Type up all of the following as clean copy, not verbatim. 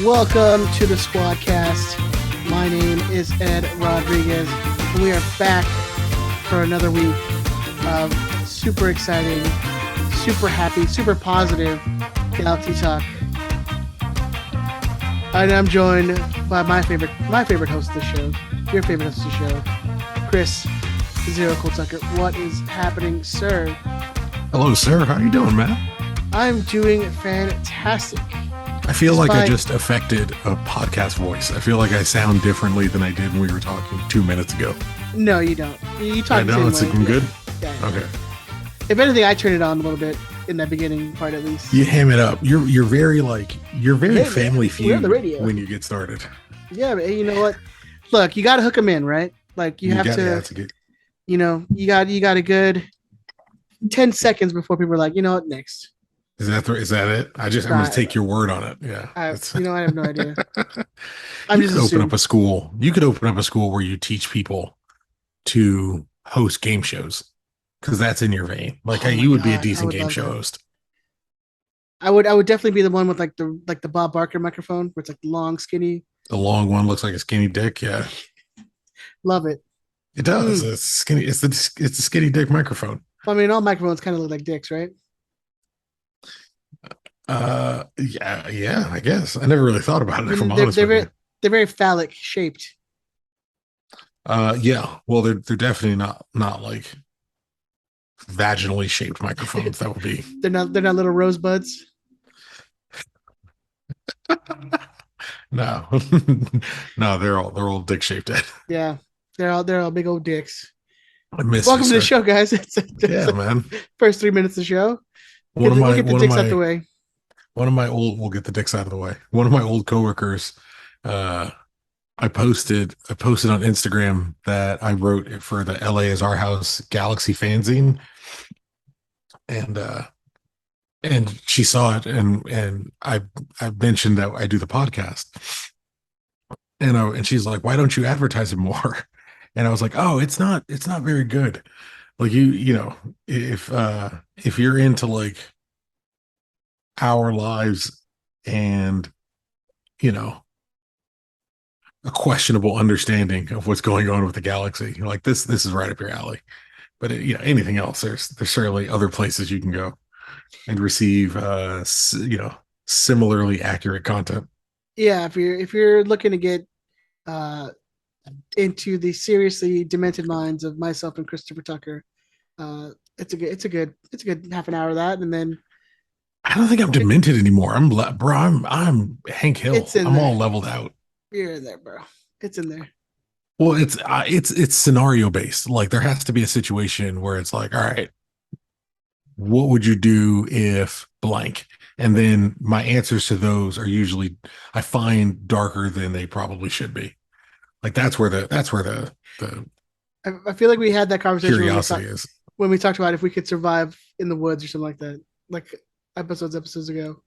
Welcome to the Squadcast. My name is Ed Rodriguez, and we are back for another week of super exciting, super happy, super positive Galaxy Talk. And I'm joined by my favorite host of the show, your favorite host of the show, Chris Zero Cool Tucker. What is happening, sir? Hello, sir. How you doing, man? I'm doing fantastic. I feel like I just affected a podcast voice. I feel like I sound differently than I did when we were talking 2 minutes ago. No, you don't. You talk. I know it's looking good. Yeah. Okay. If anything, I turned it on a little bit in that beginning part, at least. You ham it up. You're very Family Feud when you get started. Yeah, but you know what? Look, you got to hook them in, right? Like you have to. You know, you got a good 10 seconds before people are like, you know what, next. Is that it? I'm going to take your word on it. Yeah. I have no idea. You could open up a school. You could open up a school where you teach people to host game shows, because that's in your vein. Like you would be a decent game show host. I would definitely be the one with like the Bob Barker microphone, where it's like long, skinny. The long one looks like a skinny dick. Yeah. Love it. It does. It's skinny. It's the skinny dick microphone. I mean, all microphones kind of look like dicks, right? Yeah, I guess. I never really thought about it. If I'm honest with you. They're very phallic shaped. Yeah. Well, they're definitely not like vaginally shaped microphones. That would be. They're not little rosebuds. No, no, they're all dick shaped. Yeah, they're all big old dicks. Welcome to the show, guys. Yeah, man. First 3 minutes of the show. We'll get the dicks out the way. We'll get the dicks out of the way. One of my old coworkers, I posted on Instagram that I wrote for the LA is Our House Galaxy fanzine, and she saw it, and I mentioned that I do the podcast, and she's like, why don't you advertise it more? And I was like, oh, it's not very good. Like you know, if you're into like our lives and, you know, a questionable understanding of what's going on with the galaxy, like this is right up your alley. But anything else, there's certainly other places you can go and receive similarly accurate content. Yeah, if you're looking to get into the seriously demented minds of myself and Christopher Tucker, it's a good half an hour of that, and then I don't think I'm demented anymore. I'm Hank Hill. I'm all leveled out. You're in there, bro. It's in there. Well, it's scenario based. Like there has to be a situation where it's like, all right, what would you do if blank? And then my answers to those are usually, I find, darker than they probably should be. Like that's where the I feel like we had that conversation curiosity when we talked about if we could survive in the woods or something like that, like episodes ago.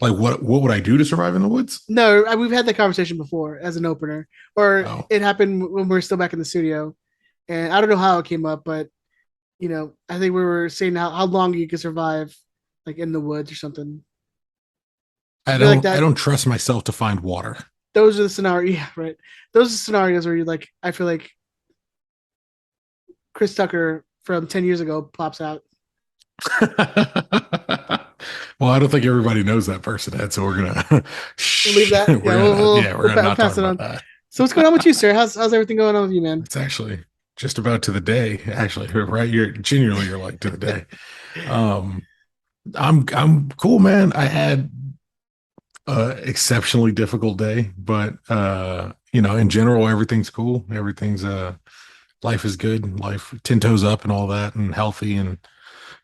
Like what would I do to survive in the woods? No, we've had that conversation before as an opener, or It happened when we were still back in the studio, and I don't know how it came up, but I think we were saying how long you could survive, like in the woods or something. I don't trust myself to find water. Those are the scenarios. Yeah, right. Those are scenarios where you're like, I feel like Chris Tucker from 10 years ago pops out. Well, I don't think everybody knows that person, Ed, so we're gonna leave that. We're gonna not pass it on. That. So what's going on with you, sir? How's everything going on with you, man? It's actually just about to the day. Actually, right? You're like to the day. I'm cool, man. I had exceptionally difficult day, but in general, everything's cool. Everything's life is good. Life 10 toes up and all that, and healthy, and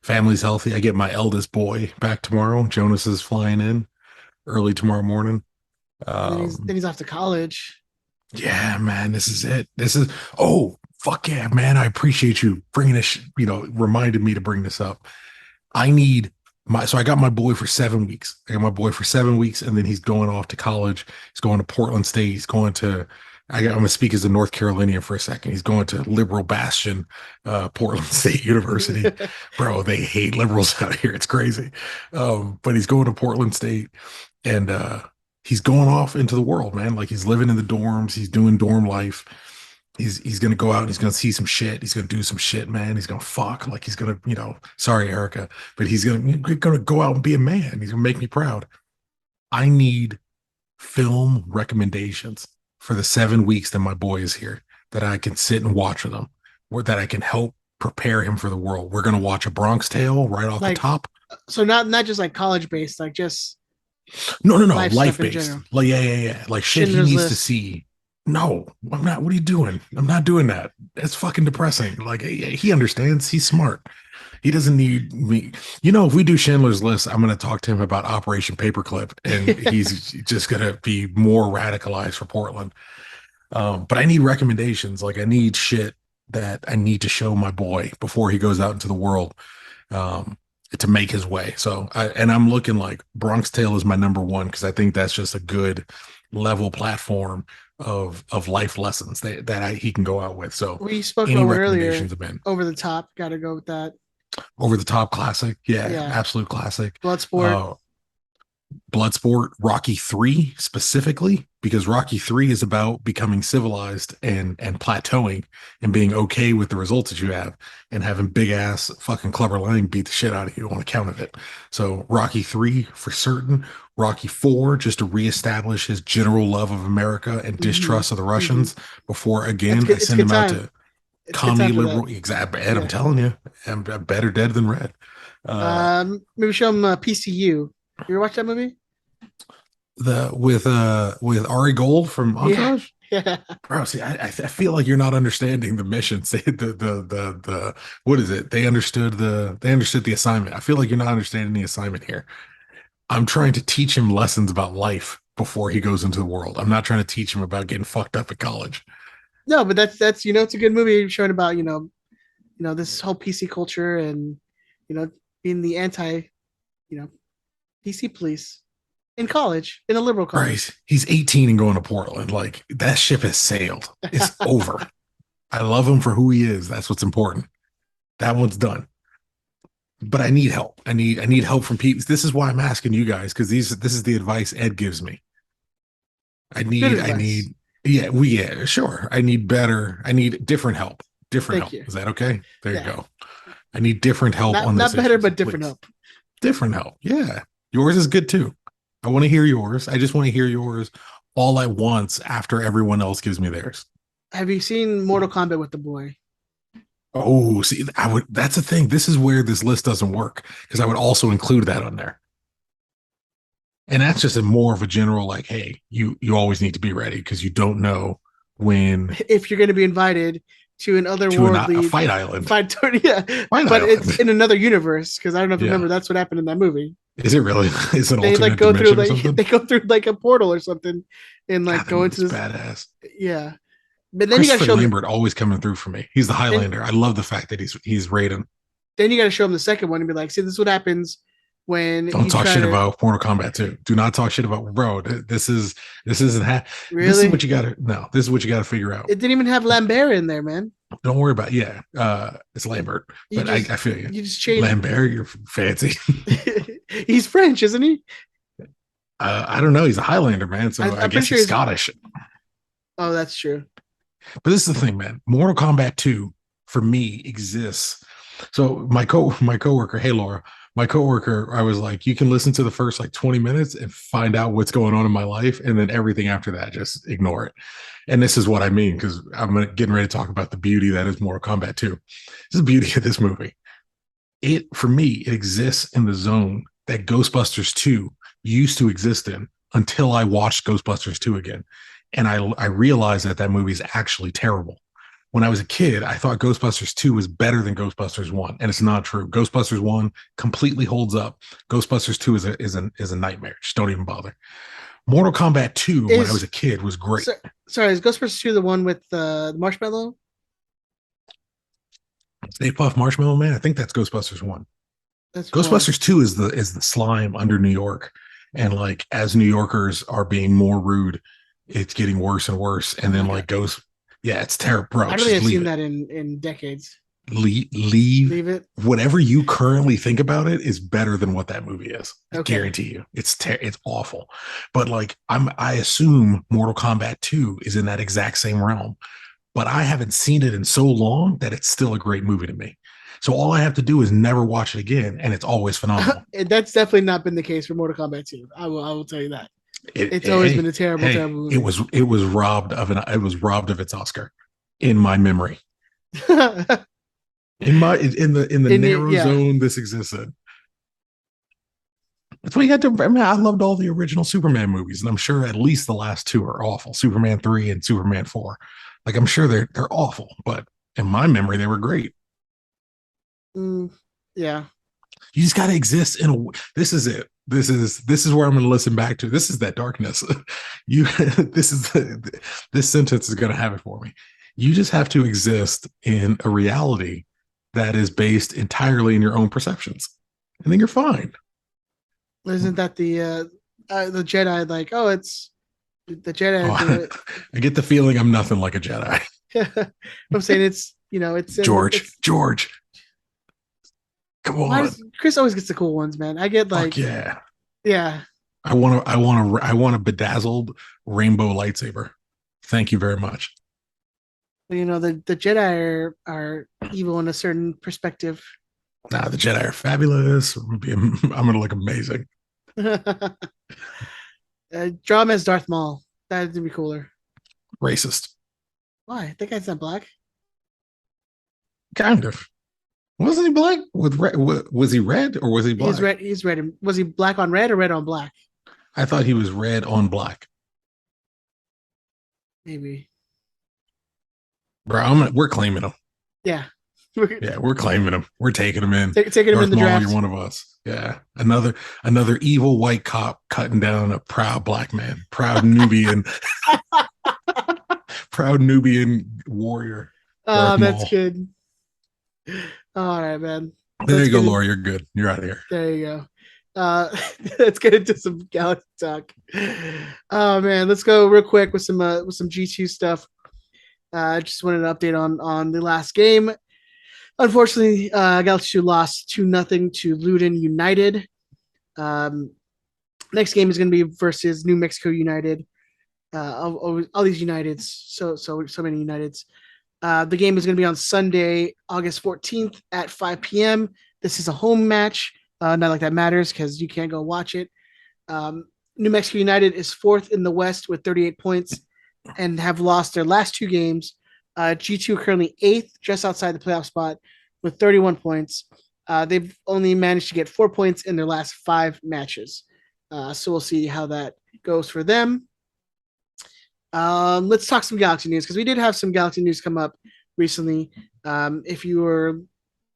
family's healthy. I get my eldest boy back tomorrow. Jonas is flying in early tomorrow morning. Then he's off to college. Yeah, man, this is it. Oh, fuck yeah, man. I appreciate you bringing this, reminded me to bring this up. So I got my boy for 7 weeks. And then he's going off to college. He's going to Portland State. He's going to, I'm going to speak as a North Carolinian for a second. He's going to liberal bastion, Portland State University. Bro, they hate liberals out here. It's crazy. But he's going to Portland State, and he's going off into the world, man. Like he's living in the dorms, he's doing dorm life. He's gonna go out and he's gonna see some shit. He's gonna do some shit, man. He's gonna fuck. Like he's gonna, sorry, Erica, but he's gonna go out and be a man. He's gonna make me proud. I need film recommendations for the 7 weeks that my boy is here, that I can sit and watch with him, or that I can help prepare him for the world. We're gonna watch a Bronx Tale right off the Like, top. so not just like college based, like just No, life life stuff in based. general. Like yeah, like shit he Schindler's needs to List. see. No, I'm not. What are you doing? I'm not doing that. That's fucking depressing. Like he understands. He's smart. He doesn't need me. If we do Schindler's List, I'm going to talk to him about Operation Paperclip, and he's just going to be more radicalized for Portland. But I need recommendations. Like I need shit that I need to show my boy before he goes out into the world, um, to make his way. I'm looking like Bronx Tale is my number one because I think that's just a good level platform of life lessons he can go out with. So We spoke any about one earlier. recommendations have been Over the top. Got to go with that. over the top classic. Yeah, Yeah. absolute classic. Bloodsport. Uh, Bloodsport, Rocky 3 specifically, because Rocky 3 is about becoming civilized and plateauing and being okay with the results that you have and having big ass fucking Clubber Lang beat the shit out of you on account of it. So Rocky 3 for certain. Rocky 4 just to reestablish his general love of America and Mm-hmm. distrust of the Mm-hmm. Russians before That's again I good. It's a send good him out time. to It's a good commie time for that. liberal. Exactly, Ed, I'm Yeah. telling you, I'm better dead than red. Uh, Maybe show him PCU. You ever watch that movie? the with Ari Gold from Yeah. Entourage. Yeah. Bro, see, I feel like you're not understanding the missions. The what is it? They understood the assignment. I feel like you're not understanding the assignment here. I'm trying to teach him lessons about life before he goes into the world. I'm not trying to teach him about getting fucked up at college. No, but that's it's a good movie showing about this whole PC culture and you know being the anti you know PC police in college in a liberal Bro, college. he's 18 and going to Portland. Like that ship has sailed. It's over. I love him for who he is. That's what's important. That one's done. But I need help. I need help from people. This is why I'm asking you guys, because this is the advice Ed gives me. I Good need I advice. need yeah, sure. I need different help. Different Thank help. you. Is that okay? There you Yeah, go. I need different help not on this not better, issue, but different please. help. Different help. Yeah. Yours is good too. I want to hear yours. I just want to hear yours all at once after everyone else gives me theirs. Have you seen Mortal Kombat with the boy? Oh, see, that's the thing. This is where this list doesn't work because I would also include that on there. And that's just a more of a general, like, hey, you always need to be ready because you don't know when If you're going to be invited to an to a otherworldly fight island. fight, yeah, Fight but it's island. in another universe because I don't know if you Yeah. remember that's what happened in that movie. Is it really? Is it an They like alternate go through dimension or like something? they go through like a portal or something, and God, like that go into movie's this. badass. Yeah, but then you got to Christopher show them. Lambert always coming through for me. He's the Then Highlander. I love the fact that he's Raiden. then you got to show them the second one and be like, see, this is what happens when Don't you talk try shit to about Mortal Kombat 2. Do not talk shit about bro. This isn't this is what really. you gotta no, this is what you gotta figure out. It didn't even have Lambert in there, man. Don't worry about yeah. It's Lambert. You But just I feel you. you just changed. Lambert, you're fancy. He's French, isn't he? I don't know. He's a Highlander, man. So I I'm pretty guess sure he's he's. Scottish. Oh, that's true. But this is the thing, man. Mortal Kombat 2 for me exists. So my coworker, hey Laura, my coworker, I was like, you can listen to the first like 20 minutes and find out what's going on in my life, and then everything after that, just ignore it. And this is what I mean, because I'm getting ready to talk about the beauty that is Mortal Kombat 2. This is the beauty of this movie. It for me, it exists in the zone that Ghostbusters 2 used to exist in until I watched Ghostbusters 2 again. And I realized that movie is actually terrible. When I was a kid, I thought Ghostbusters 2 was better than Ghostbusters 1, and it's not true. Ghostbusters 1 completely holds up. Ghostbusters 2 is a nightmare. Just don't even bother. Mortal Kombat 2, when I was Is a kid, was great. so, sorry, is Ghostbusters 2 the one with the marshmallow? Stay Puft Marshmallow Man, I think that's Ghostbusters 1. That's one. Ghostbusters 2 is the slime under New York. And like as New Yorkers are being more rude, it's getting worse and worse. Oh And my then god. like goes, yeah, it's terrible, bro. I don't think Just I've leave seen it. that in decades. leave Leave it. whatever you currently think about it is better than what that movie is. I Okay. guarantee you. It's awful. But like I assume Mortal Kombat 2 is in that exact same realm. But I haven't seen it in so long that it's still a great movie to me. So all I have to do is never watch it again, and it's always phenomenal. That's definitely not been the case for Mortal Kombat 2. I will tell you that. It's always been Hey, a terrible, hey, terrible movie. it was robbed of an it was robbed of its Oscar in my memory. In the narrow Yeah, zone this existed. That's what you had to. I mean, I loved all the original Superman movies, and I'm sure at least the last two are awful. Superman 3 and Superman 4. Like I'm sure they're awful, but in my memory they were great. mm, yeah. You just got to exist in a. This is it. This is where I'm going to listen back to. This is that darkness. You. This sentence is going to have it for me. You just have to exist in a reality that is based entirely in your own perceptions, and then you're fine. Isn't that the Jedi? Like, oh, it's the Jedi. Oh, I get the feeling I'm nothing like a Jedi. I'm saying it's George, come why on, does Chris always gets the cool ones, man? I get fuck like, yeah. yeah, I want a bedazzled rainbow lightsaber. Thank you very much. the Jedi are evil in a certain perspective. Nah, the Jedi are fabulous. I'm gonna look amazing. Draw him as Darth Maul. That'd be cooler. Racist, Why? That guy's not black. kind of. Wasn't he black? With red, was he red or was he He's black? red. He's red. Was he black on red or red on black? I thought he was red on black. Maybe. Bro, we're claiming him. Yeah. Yeah, we're claiming him. We're taking him in. Taking him in Darth the Maul, draft. you're one of us. Yeah, another evil white cop cutting down a proud black man, proud Nubian warrior. Oh, Darth that's Maul. good. All right, man. There Let's you go, get in, Laura. You're good. You're out of here. there you go. Let's get into some Galaxy talk. Oh man, let's go real quick with some G2 stuff. I just wanted an update on the last game. Unfortunately, Galaxy 2 lost 2-0 to Luton United. Um, next game is going to be versus New Mexico United. All these Uniteds, so many Uniteds. The game is going to be on Sunday, August 14th at 5 p.m. This is a home match. Not like that matters because you can't go watch it. New Mexico United is fourth in the West with 38 points and have lost their last two games. G2 currently eighth, just outside the playoff spot with 31 points. They've only managed to get 4 points in their last 5 matches. So we'll see how that goes for them. Let's talk some Galaxy news because we did have some Galaxy news come up recently. If you were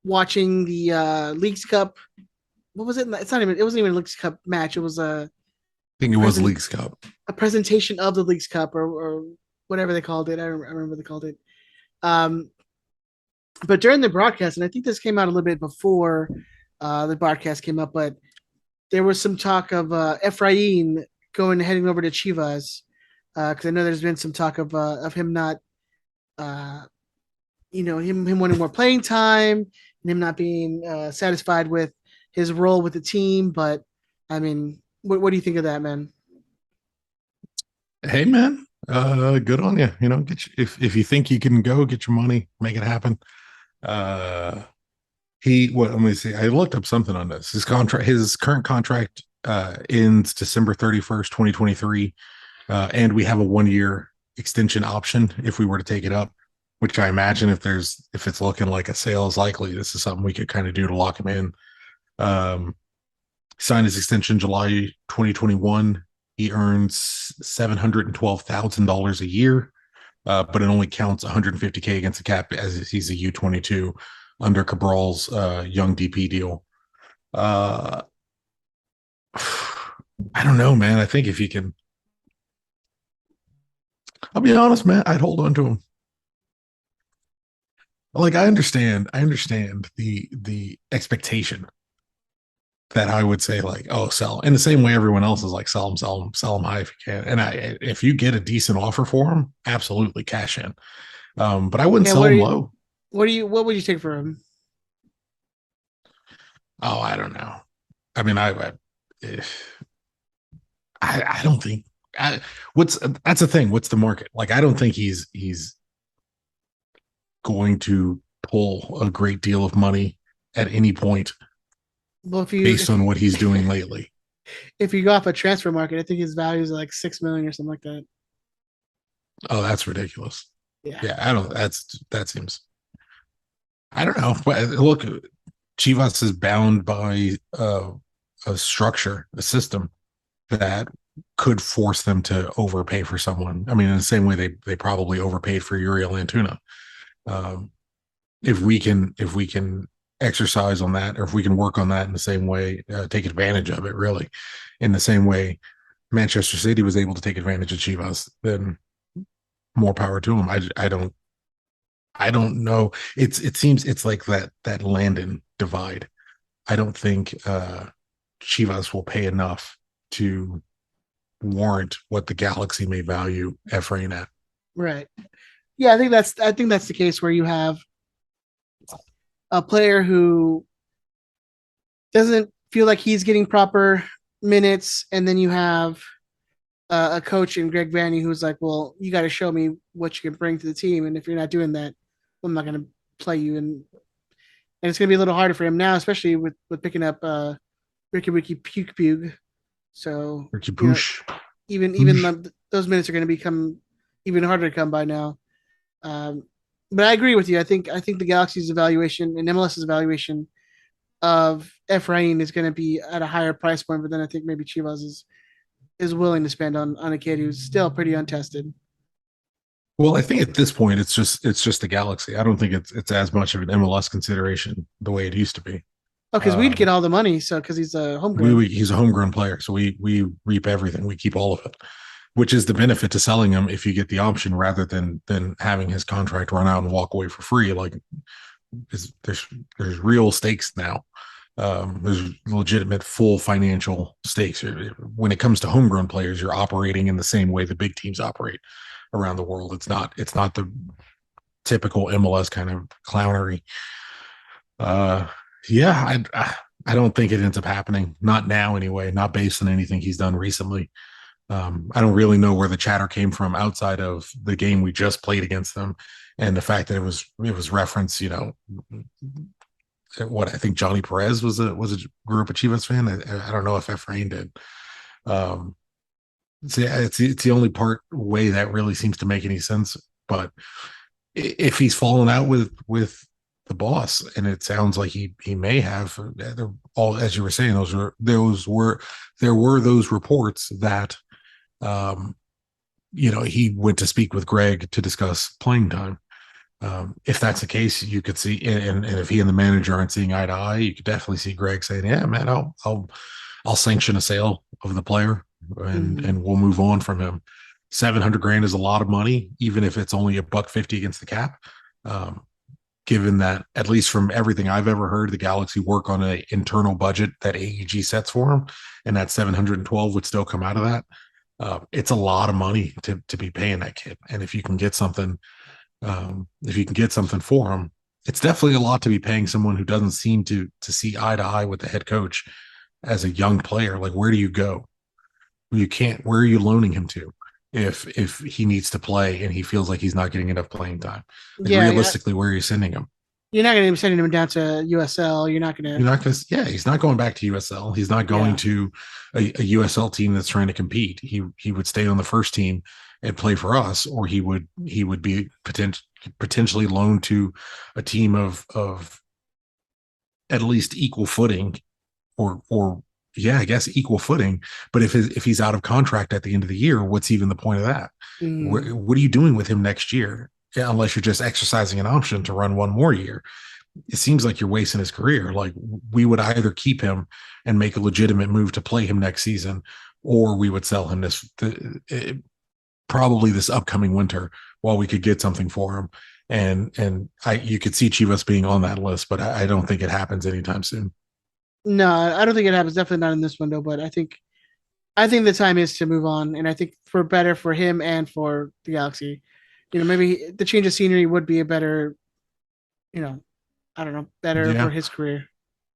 watching the Leagues Cup, what was it? It's not even. It wasn't even a Leagues Cup match. It was I think it was Leagues Cup. a presentation of the Leagues Cup or whatever they called it. I remember they called it. But during the broadcast, and I think this came out a little bit before the broadcast came up, but there was some talk of Efrain heading over to Chivas because I know there's been some talk of him not, him wanting more playing time and him not being satisfied with his role with the team. But I mean, what do you think of that, man? Hey, man. Good on you. If you think you can go, get your money, make it happen. Let me see. I looked up something on this. His current contract ends December 31st, 2023. And we have a 1-year extension option if we were to take it up, which I imagine if it's looking like a sale is likely, this is something we could kind of do to lock him in. Signed his extension July 2021. He earns $712,000 a year, but it only counts 150K against the cap as he's a U22 under Cabral's young DP deal. I don't know, man. I think if he can, I'll be honest, man, I'd hold on to him. Like I understand the expectation that I would say like, oh, sell in the same way everyone else is like, sell them high if you can. And if you get a decent offer for them, absolutely cash in. But I wouldn't Yeah, sell them low. What would you take for him? Oh, I don't know. I mean, I don't think I, what's that's the thing. What's the market like? I don't think he's going to pull a great deal of money at any point Well, if you based on what he's doing lately. if you go off a transfer market, I think his value is like 6 million or something like that. Oh, that's ridiculous. Yeah. Yeah, I don't. That seems. I don't know. But look, Chivas is bound by a structure, a system that could force them to overpay for someone. I mean, in the same way they probably overpaid for Uriel Antuna. Um, if we can exercise on that, or if we can work on that in the same way, take advantage of it, really, in the same way Manchester City was able to take advantage of Chivas, then more power to them. I don't know. It seems it's like that Landon divide. I don't think Chivas will pay enough to warrant what the Galaxy may value Efrain at. Right. Yeah, I think that's the case where you have a player who doesn't feel like he's getting proper minutes, and then you have a coach in Greg Vanny who's like, "Well, you got to show me what you can bring to the team, and if you're not doing that, I'm not going to play you." And it's going to be a little harder for him now, especially with picking up Ricky Ricky Puke Puke. So Ricky you know, Poosh. even Poosh. those minutes are going to become even harder to come by now. Um, but I agree with you. I think the Galaxy's evaluation and MLS's evaluation of Efrain is going to be at a higher price point, but then I think maybe Chivas is willing to spend on a kid who's still pretty untested. Well, I think at this point it's just the Galaxy. I don't think it's as much of an MLS consideration the way it used to be. Oh, because we'd get Um, all the money, so because he's a homegrown. we he's a homegrown player, so we reap everything. We keep all of it, which is the benefit to selling him if you get the option rather than having his contract run out and walk away for free. Like there's real stakes now. There's legitimate full financial stakes. When it comes to homegrown players, you're operating in the same way the big teams operate around the world. It's not the typical MLS kind of clownery. Uh, yeah, I don't think it ends up happening. Not now, anyway. Not based on anything he's done recently. I don't really know where the chatter came from outside of the game we just played against them, and the fact that it was referenced. What I think Johnny Perez was a group of Chivas fan. I don't know if Efrain did. Um, it's the only way that really seems to make any sense. But if he's fallen out with the boss, and it sounds like he may have, all as you were saying, there were those reports that um, he went to speak with Greg to discuss playing time. If that's the case, you could see, and if he and the manager aren't seeing eye to eye, you could definitely see Greg saying, "Yeah, man, I'll sanction a sale of the player, and Mm-hmm. and we'll move on from him." 700 grand is a lot of money, even if it's only a buck 50 against the cap. Um, Given that, at least from everything I've ever heard, the Galaxy work on an internal budget that AEG sets for them, and that 712 would still come out of that. It's a lot of money to be paying that kid, and if you can get something for him, it's definitely a lot to be paying someone who doesn't seem to see eye to eye with the head coach as a young player. Like, where do you go? You can't. Where are you loaning him to? If he needs to play and he feels like he's not getting enough playing time, like Yeah, yeah. realistically, where are you sending him? You're not going to be sending him down to USL. You're not going to. You're not going to. Yeah, he's not going back to USL. He's not going Yeah. to a USL team that's trying to compete. He would stay on the first team and play for us, or he would be potentially loaned to a team of at least equal footing, or yeah, I guess equal footing. But if he's out of contract at the end of the year, what's even the point of that? Mm, What are you doing with him next year? Yeah, unless you're just exercising an option to run one more year, it seems like you're wasting his career. Like, we would either keep him and make a legitimate move to play him next season, or we would sell him probably this upcoming winter while we could get something for him. And you could see Chivas being on that list, but I don't think it happens anytime soon. no, I don't think it happens. Definitely not in this window. But I think the time is to move on, and I think for better for him and for the Galaxy. Maybe the change of scenery would be a better you know, I don't know, better for Yeah. his career.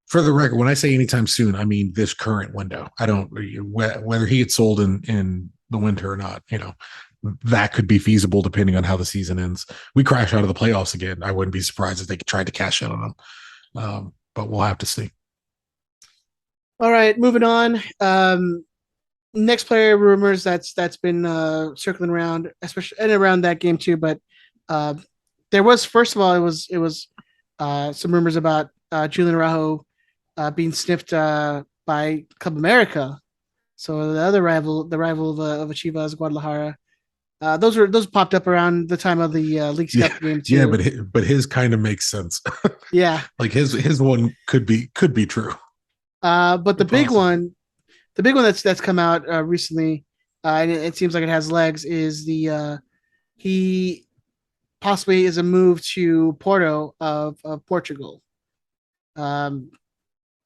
For the record, when I say anytime soon, I mean this current window. I don't whether he gets sold in the winter or not. That could be feasible depending on how the season ends. We crash out of the playoffs again. I wouldn't be surprised if they tried to cash in on him. But we'll have to see. All right, moving on. Next player rumors that's been circling around, especially and around that game too. But uh, there was first of all, it was some rumors about Julian Araujo being sniffed by Club America. So the other rival, the rival of Chivas Guadalajara, those popped up around the time of the Leagues Yeah, Cup game yeah, too. but his kind of makes sense. Yeah, Like his one could be true. but Possibly. the big one that's come out recently, and it seems like it has legs, is the he possibly is a move to Porto of Portugal. Um,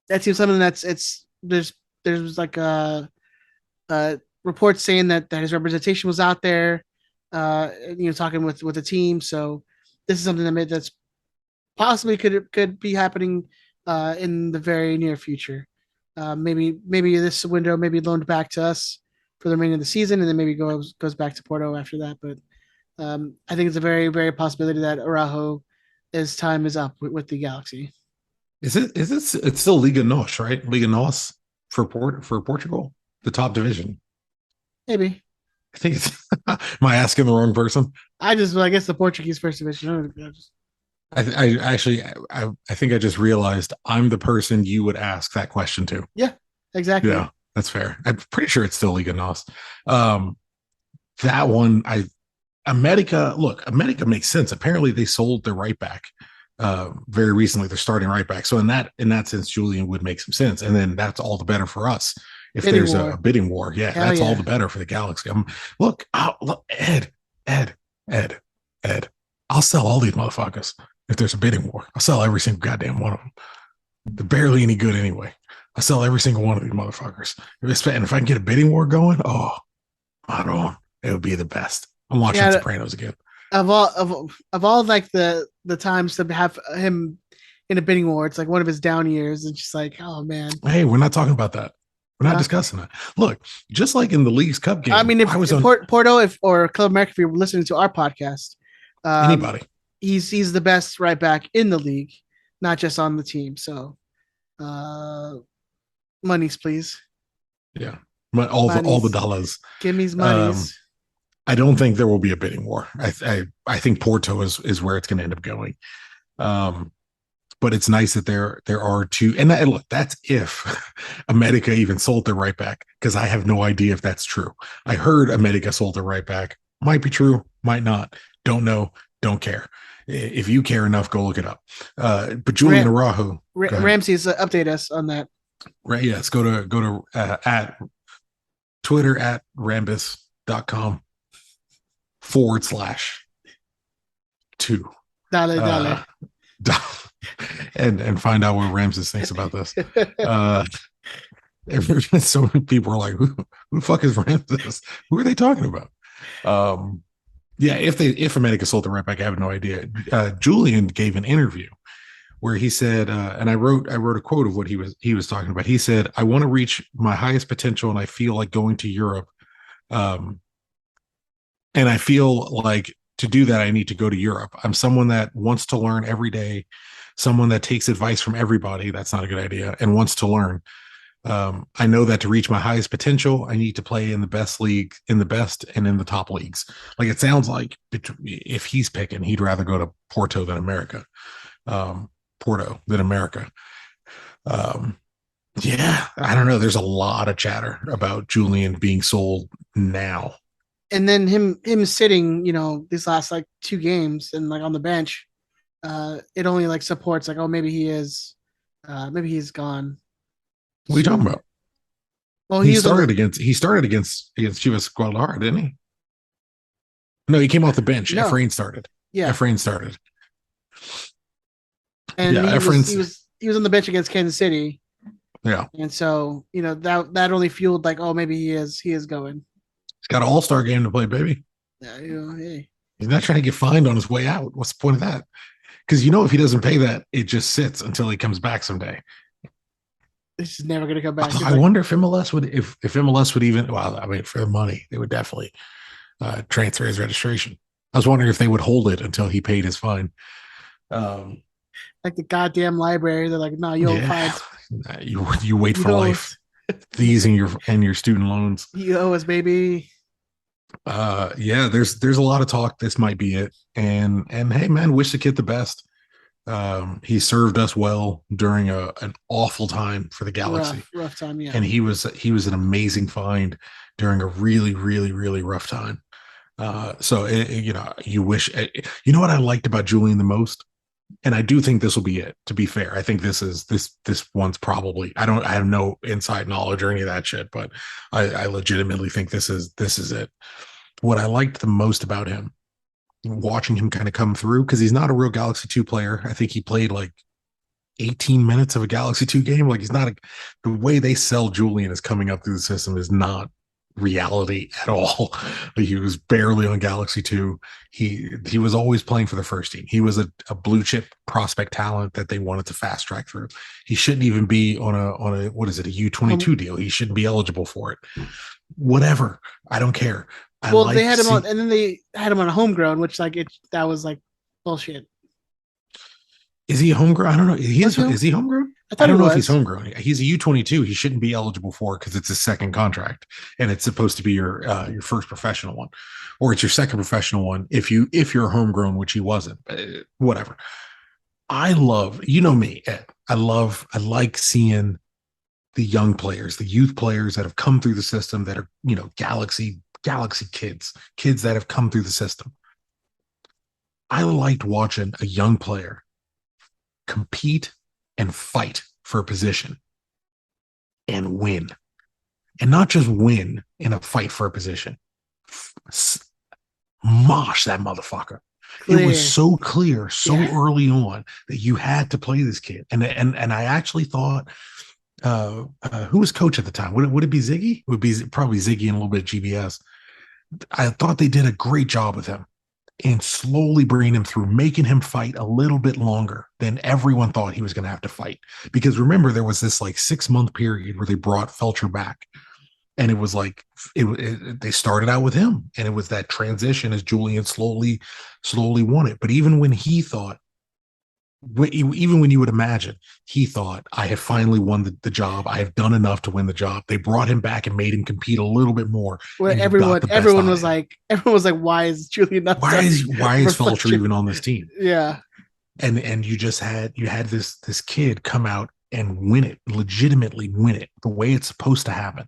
that seems something that's it's there's like a reports saying that his representation was out there, talking with the team. So this is something that's possibly could be happening in the very near future. Maybe this window maybe loaned back to us for the remainder of the season, and then maybe goes back to Porto after that. But I think it's a very possibility that Araujo, his time is up with the Galaxy. It's still Liga NOS, right? Liga NOS for Portugal, the top division. Maybe I think it's am I asking the wrong person? I guess the Portuguese first division. I actually I think I just realized I'm the person you would ask that question to. Yeah, exactly. Yeah, that's fair. I'm pretty sure it's still Liga NOS. Um, that one, America. Look, America makes sense. Apparently, they sold their right back very recently. They're starting right back. So in that sense, Julian would make some sense. And then that's all the better for us if Bidding there's a war. bidding war. Yeah, Hell that's all yeah. the better for the Galaxy. Look, Ed, Ed, Ed. I'll sell all these motherfuckers if there's a bidding war. I'll sell every single goddamn one of them. They're barely any good anyway. I sell every single one of these motherfuckers. And if I can get a bidding war going, oh, I don't. It would be the best. I'm watching Yeah, Sopranos again. of all like the times to have him in a bidding war, it's like one of his down years. It's just like, oh man. Hey, we're not talking about that. We're not No. discussing that. Look, just like in the League's Cup I game, mean, I was if on Porto, if or Club America, if you're listening to our podcast, um, anybody. he's the best right back in the league, not just on the team. So, uh, monies, please, Yeah, all the monies, dollars. give me Um, monies. I don't think there will be a bidding war. I think Porto is where it's going to end up going. Um, but it's nice that there are two. And look, that's if America even sold their right back, because I have no idea if that's true. I heard America sold their right back. Might be true, might not. Don't know. Don't care. If you care enough, go look it up. But Julian Ram, Araujo, go ahead. Ramsey's update us on that. Right? Yes, go to at Twitter at rambus.com/2. Dale, Uh, dale. and find out what Ramses thinks about this. Uh, so many people are like, who the fuck is Ramses? Who are they talking about? Um, yeah, if America sold the right back, I have no idea. Julian gave an interview where he said, and I wrote a quote of what he was talking about. He said, "I want to reach my highest potential, and I feel like going to Europe. Um, and I feel like to do that, I need to go to Europe. I'm someone that wants to learn every day, someone that takes advice from everybody. That's not a good idea, and wants to learn. I know that to reach my highest potential, I need to play in the best league, in the best and in the top leagues. Like it sounds like if he's picking, he'd rather go to Porto than America. Porto than America. Um, yeah, I don't know. There's a lot of chatter about Julian being sold now. And then him sitting, these last like two games and like on the bench, it only like supports like, oh, maybe he's gone What are you talking soon. about? Well, He he was on started the against Chivas Guadalajara, didn't he? No, he came off the bench. no, Efrain started. yeah, Efrain started. and Yeah, he was he Efrain's. was he was on the bench against Kansas City, Yeah, and so that only fueled like, oh, maybe he is going. he's got an all-star game to play, baby. Yeah, hey, He's not trying to get fined on his way out. What's the point of that? Because if he doesn't pay that, it just sits until he comes back someday. It's just never going to come back. I wonder if MLS would, if MLS would even, well, I mean, for the money, they would definitely transfer his registration. I was wondering if they would hold it until he paid his fine. Like the goddamn library, they're like, no, you owe fines. You wait for life. These and your student loans. You owe us, baby. Yeah, there's a lot of talk. This might be it. And hey, man, wish the kid the best. He served us well during an awful time for the Galaxy. Rough time, yeah. And he was an amazing find during a really, really, really rough time. So you wish. You know what I liked about Julian the most, and I do think this will be it. To be fair, I think this one's probably. I have no inside knowledge or any of that shit, but I legitimately think this is it. What I liked the most about him, watching him kind of come through, because he's not a real Galaxy 2 player. I think he played like 18 minutes of a Galaxy 2 game. Like, he's not the way they sell Julian is coming up through the system is not reality at all. He was barely on Galaxy 2. He was always playing for the first team. He was a blue chip prospect talent that they wanted to fast track through. He shouldn't even be on a what is it, a U22 deal. He shouldn't be eligible for it. Whatever. I don't care. They had him on, and then they had him on a homegrown, which that was like bullshit. Is he a homegrown? I don't know. Is he homegrown? I don't know if he's homegrown. He's a U22. He shouldn't be eligible for it because it's his second contract, and it's supposed to be your first professional one, or it's your second professional one if you're homegrown, which he wasn't. Whatever. I love, me, Ed. I like seeing the young players, the youth players that have come through the system that are Galaxy kids that have come through the system. I liked watching a young player compete and fight for a position and win. And not just win in a fight for a position. Mosh that motherfucker. Clear. It was so clear so early on that you had to play this kid. And I actually thought, who was coach at the time? Would it be Ziggy? It would be probably Ziggy and a little bit of GBS. I thought they did a great job with him and slowly bringing him through, making him fight a little bit longer than everyone thought he was going to have to fight. Because remember, there was this like 6-month period where they brought Felcher back, and it was like they started out with him, and it was that transition as Julian slowly won it. But even when he thought, even when you would imagine, he thought, I have finally won the job. I have done enough to win the job. They brought him back and made him compete a little bit more. Well, everyone was like, why is Julian not? Why is Felcher even on this team? Yeah. And you just had this kid come out and win it, legitimately win it the way it's supposed to happen.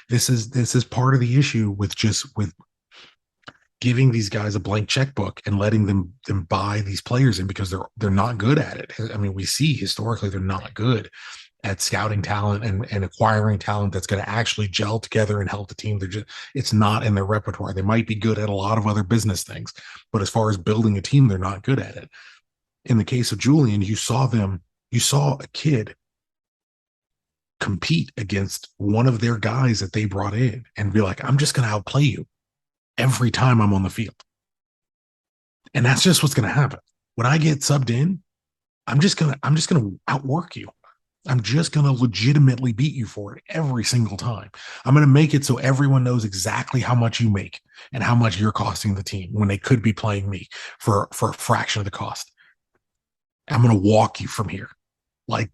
This is part of the issue with giving these guys a blank checkbook and letting them buy these players in, because they're not good at it. I mean, we see historically they're not good at scouting talent and acquiring talent that's going to actually gel together and help the team. It's not in their repertoire. They might be good at a lot of other business things, but as far as building a team, they're not good at it. In the case of Julian, you saw a kid compete against one of their guys that they brought in and be like, I'm just going to outplay you every time I'm on the field. And that's just what's going to happen. When I get subbed in, I'm just going to outwork you. I'm just going to legitimately beat you for it every single time. I'm going to make it so everyone knows exactly how much you make and how much you're costing the team when they could be playing me for a fraction of the cost. I'm going to walk you from here. Like,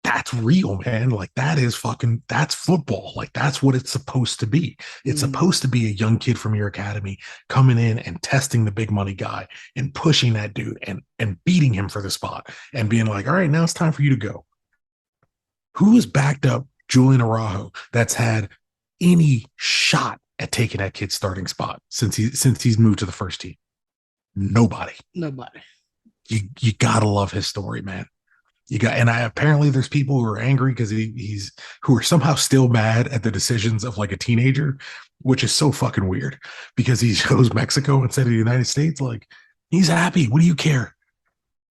that's real, man. Like, that's football. Like, that's what it's supposed to be. It's supposed to be a young kid from your academy coming in and testing the big money guy and pushing that dude and beating him for the spot and being like, all right, now it's time for you to go. Who has backed up Julian Araujo that's had any shot at taking that kid's starting spot since he's moved to the first team? Nobody. You gotta love his story, man. Apparently there's people who are angry because who are somehow still mad at the decisions of like a teenager, which is so fucking weird because he chose Mexico instead of the United States. Like, he's happy. What do you care?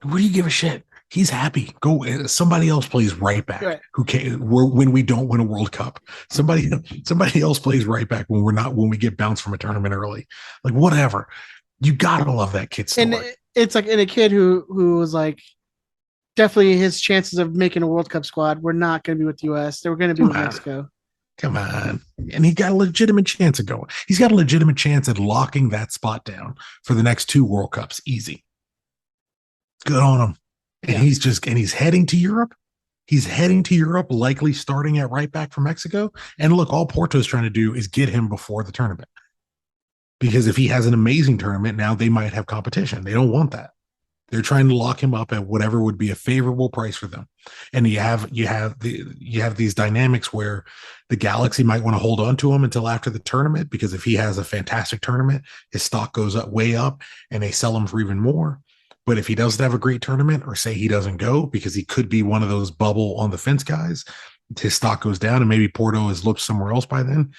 What do you give a shit? He's happy. Go. Somebody else plays right back. Right. Who can when we don't win a World Cup? Somebody else plays right back when we get bounced from a tournament early. Like, whatever. You gotta love that kid And story. it's like in a kid who was like definitely his chances of making a World Cup squad were not going to be with the U.S. They were going to be Come with on. Mexico. Come on. And he got a legitimate chance of going. He's got a legitimate chance at locking that spot down for the next two World Cups. Easy. Good on him. And Yeah, he's heading to Europe. He's heading to Europe, likely starting at right back from Mexico. And look, all Porto's trying to do is get him before the tournament. Because if he has an amazing tournament, now they might have competition. They don't want that. They're trying to lock him up at whatever would be a favorable price for them. And you have these dynamics where the Galaxy might want to hold on to him until after the tournament, because if he has a fantastic tournament, his stock goes up way up and they sell him for even more. But if he doesn't have a great tournament, or say he doesn't go because he could be one of those bubble on the fence guys, his stock goes down and maybe Porto has looked somewhere else by then.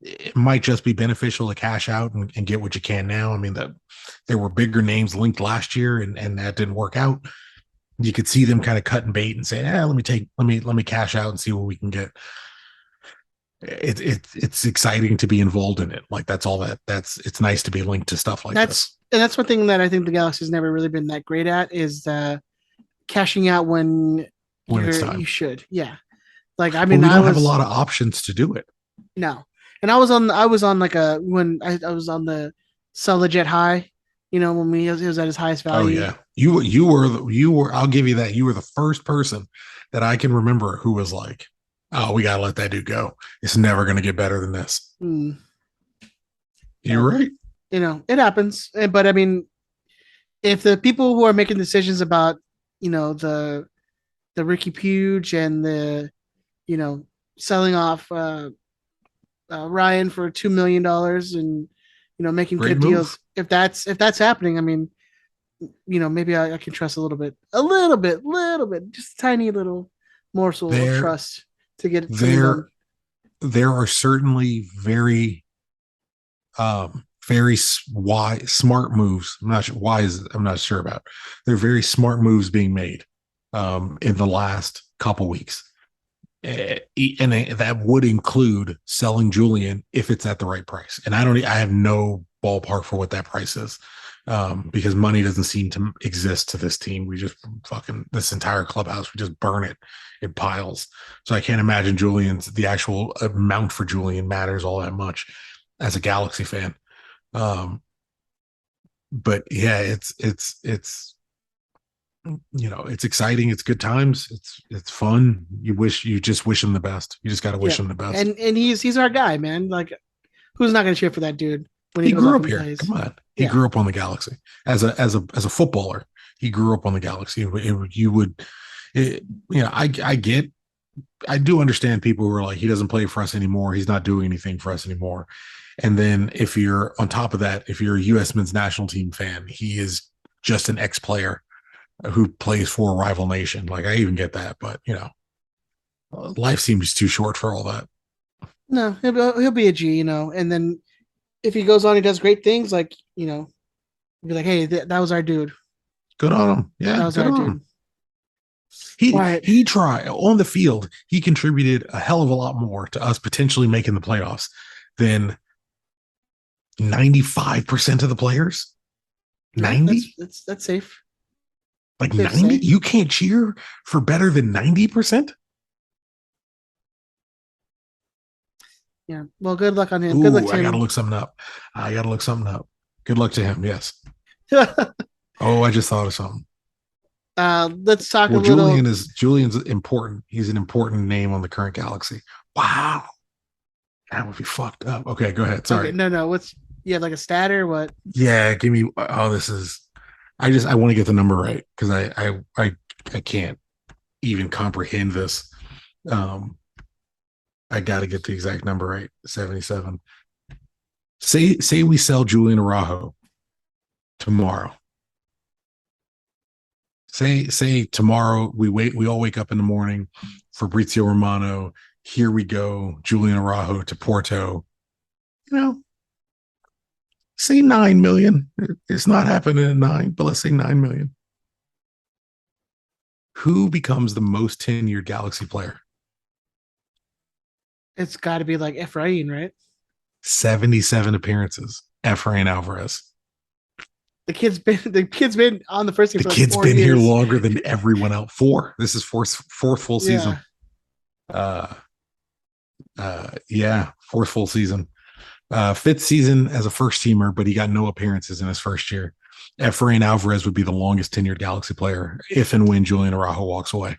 It might just be beneficial to cash out and get what you can now. I mean, there were bigger names linked last year, and that didn't work out. You could see them kind of cutting bait and saying, let me cash out and see what we can get. It's exciting to be involved in it. Like it's nice to be linked to stuff like this that's one thing that I think the Galaxy's never really been that great at is cashing out when when it's you time. should. Yeah. Like I But mean, we I don't have a was lot of options to do it. no, and I was on like a when I was on the sell legit high, when he was at his highest Oh value. yeah, you were. I'll give you that. You were the first person that I can remember who was like, "Oh, we gotta let that dude go. It's never gonna get better than this." Mm, You're right. it happens. But I mean, if the people who are making decisions about the Ricky Puge and the you know selling off Ryan for $2 million and making Great good move. deals, if that's happening, I mean, maybe I can trust a little bit, just a tiny little morsel of There, trust to get something done. there, there are certainly very wise, smart moves. I'm not sure wise. I'm not sure about. They're very smart moves being made in the last couple weeks. And that would include selling Julian if it's at the right price. And I have no ballpark for what that price is, because money doesn't seem to exist to this team. We just fucking this entire clubhouse, we just burn it in piles. So I can't imagine the actual amount for Julian matters all that much as a Galaxy fan. Um, but yeah, it's it's exciting. It's good times. It's fun. You just wish him the best. You just got to wish Yeah, him the best. and he's our guy, man. Like, who's not going to cheer for that dude when he He goes grew off up and here. plays? Come on. He Yeah, grew up on the Galaxy as a footballer. He grew up on the Galaxy. You would, I do understand people who are like, he doesn't play for us anymore. He's not doing anything for us anymore. And then if you're on top of that, if you're a U.S. men's national team fan, he is just an ex-player who plays for a rival nation. Like, I even get that, but life seems too short for all that. no, he'll be a G, and then if he goes on, he does great things. Like, be like, hey, that was our dude. Good on him. That Yeah, was good our on dude. him. All He right. he tried on the field. He contributed a hell of a lot more to us potentially making the playoffs than 95% of the players. Yeah, that's 90? that's that's safe. Like Safe to 90? say. You can't cheer for better than 90%? Yeah. Well, good luck on him. Good luck Ooh, to I got to him. look something up. I got to look something up. Good luck to him. Yes. Oh, I just thought of something. Let's talk a Well, little. Julian's important. He's an important name on the current Galaxy. Wow. That would be fucked up. Okay, go ahead. Okay, Sorry. no. What's you have like a stat or what? Yeah, give me. Oh, this is. I want to get the number right because I can't even comprehend this. Um, I got to get the exact number right. 77. Say we sell Julian Araujo tomorrow. Say tomorrow we all wake up in the morning. Fabrizio Romano. Here we go. Julian Araujo to Porto. You know, say 9 million. It's not happening at 9, but let's say 9 million. Who becomes the most tenured Galaxy player? It's got to be like Efrain, right? 77 appearances. Efrain Alvarez. the kid's been on the first team The for like kid's 4 been here years. longer than everyone else. Four. This is fourth full Yeah. season. Uh, yeah, fourth full season. Fifth season as a first teamer, but he got no appearances in his first year. Efrain Alvarez would be the longest tenured Galaxy player if and when Julian Araujo walks away.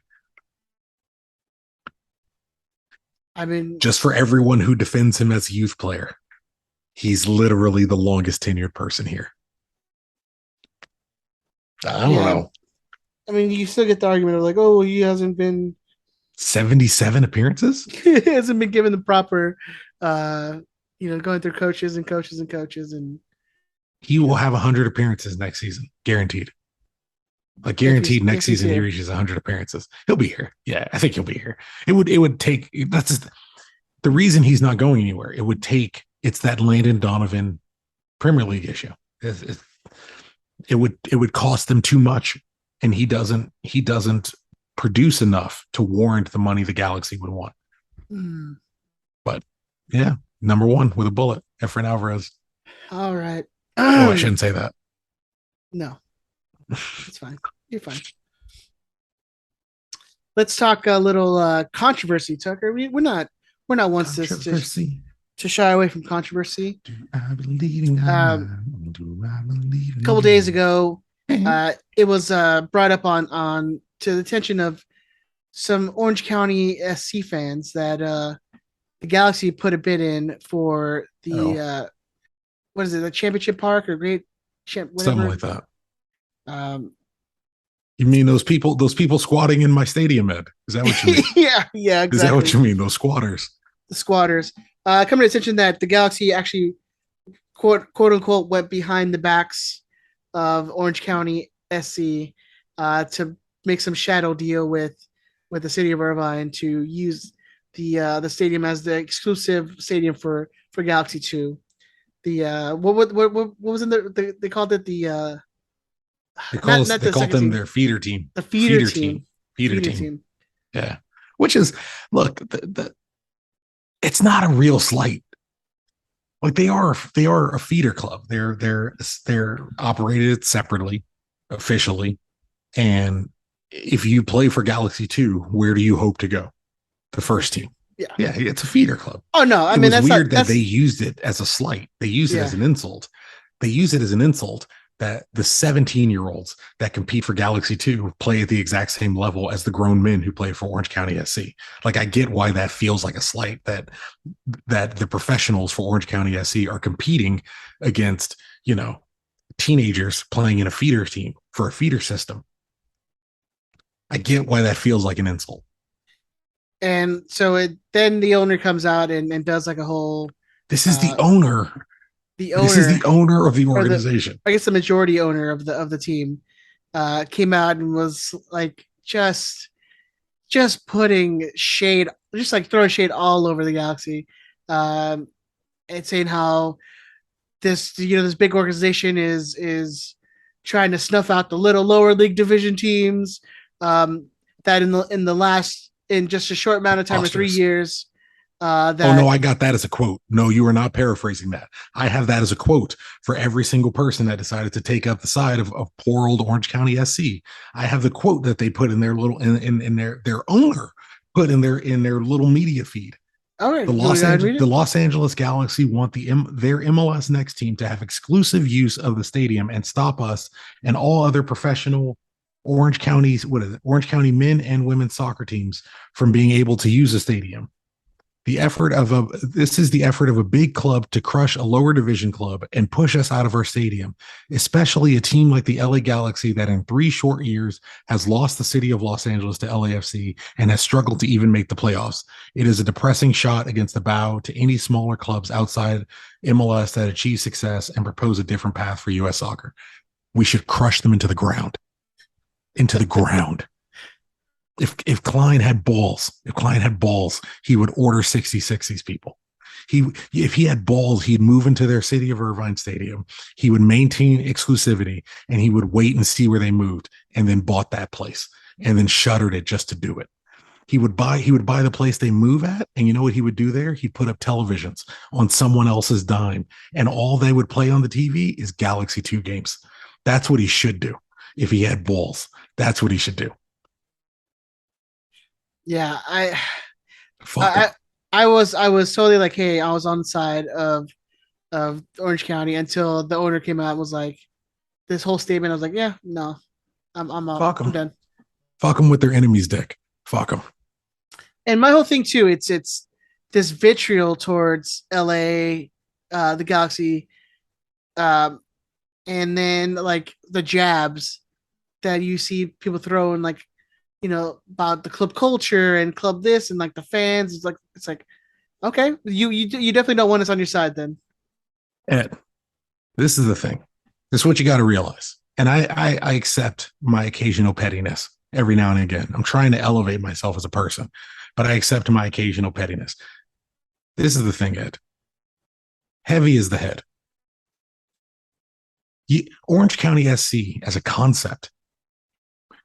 I mean, Just for everyone who defends him as a youth player, he's literally the longest tenured person here. I don't yeah. know. I mean, you still get the argument of like, oh, he hasn't been 77 appearances? hasn't been given the proper, uh, going through coaches and coaches and coaches, and He will have 100 appearances next season, guaranteed. Like guaranteed next if he's season he here. reaches 100 appearances. He'll be here. Yeah, I think he'll be here. It would take that's just, the reason he's not going anywhere. It's that Landon Donovan Premier League issue. It would cost them too much, and he doesn't produce enough to warrant the money the Galaxy would want. Hmm. But yeah, number one with a bullet, Efrain Alvarez. All right. Oh, I shouldn't say that. No, it's fine. You're fine. Let's talk a little controversy, Tucker. We're not once to shy away from controversy. Do I believe in God? Do I believe in A couple you? days ago, it was brought up on to the attention of some Orange County SC fans that the Galaxy put a bid in for the what is it, the Championship Park or Great Champ, whatever. Something like that. Um, You mean those people squatting in my stadium, Ed? Is that what you mean? yeah, exactly. Is that what you mean? Those squatters? The squatters. Coming to attention that the Galaxy actually quote unquote went behind the backs of Orange County SC to make some shadow deal with the city of Irvine to use the stadium as the exclusive stadium for Galaxy 2. The what was in they called it the They not they the called second them team, their feeder team. the feeder team. Feeder team. Yeah. Which is, look, it's not a real slight. Like they are a feeder club. They're operated separately, officially. And if you play for Galaxy 2, where do you hope to go? The first team. Yeah. Yeah, it's a feeder club. Oh no, I it mean was that's weird not, that they used it as a slight. They used it as an insult. They use it as an insult that the 17-year-olds that compete for Galaxy 2 play at the exact same level as the grown men who play for Orange County SC. Like I get why that feels like a slight, that the professionals for Orange County SC are competing against, teenagers playing in a feeder team for a feeder system. I get why that feels like an insult. And so then the owner comes out and does like a whole. This is the owner. This is the owner of the organization. I guess the majority owner of the team came out and was like just putting shade, just like throwing shade all over the Galaxy, and saying how this big organization is trying to snuff out the little lower league division teams. That in just a short amount of time, of 3 years. Oh no, I got that as a quote. No, you are not paraphrasing that. I have that as a quote for every single person that decided to take up the side of poor old Orange County SC. I have the quote that they put in their little in their owner put in their little media feed. All right, the Los Angeles Galaxy want their MLS Next team to have exclusive use of the stadium and stop us and all other professional Orange County men and women's soccer teams from being able to use the stadium. This is the effort of a big club to crush a lower division club and push us out of our stadium, especially a team like the LA Galaxy that in 3 short years has lost the city of Los Angeles to LAFC and has struggled to even make the playoffs. It is a depressing shot against the bow to any smaller clubs outside MLS that achieve success and propose a different path for U.S. soccer. We should crush them into the ground. If Klein had balls, he would order 66 these people. If he had balls, he'd move into their city of Irvine stadium. He would maintain exclusivity and he would wait and see where they moved and then bought that place and then shuttered it just to do it. He would buy the place they move at. And you know what he would do there? He'd put up televisions on someone else's dime and all they would play on the TV is Galaxy 2 games. That's what he should do. If he had balls, that's what he should do. Yeah, Fuck him. I, I was totally like, hey, I was on the side of Orange County until the owner came out and was like this whole statement. I was like, yeah, no, I'm out. Fuck I'm him. done. Fuck him with their enemy's dick. Fuck him. And my whole thing too, it's this vitriol towards LA, the Galaxy, um, and then like the jabs that you see people throwing, like about the club culture and club this and like the fans. It's like okay, you definitely don't want us on your side then. Ed, this is the thing. This is what you got to realize. And I accept my occasional pettiness every now and again. I'm trying to elevate myself as a person, but I accept my occasional pettiness. This is the thing, Ed. Heavy is the head. Orange County SC as a concept.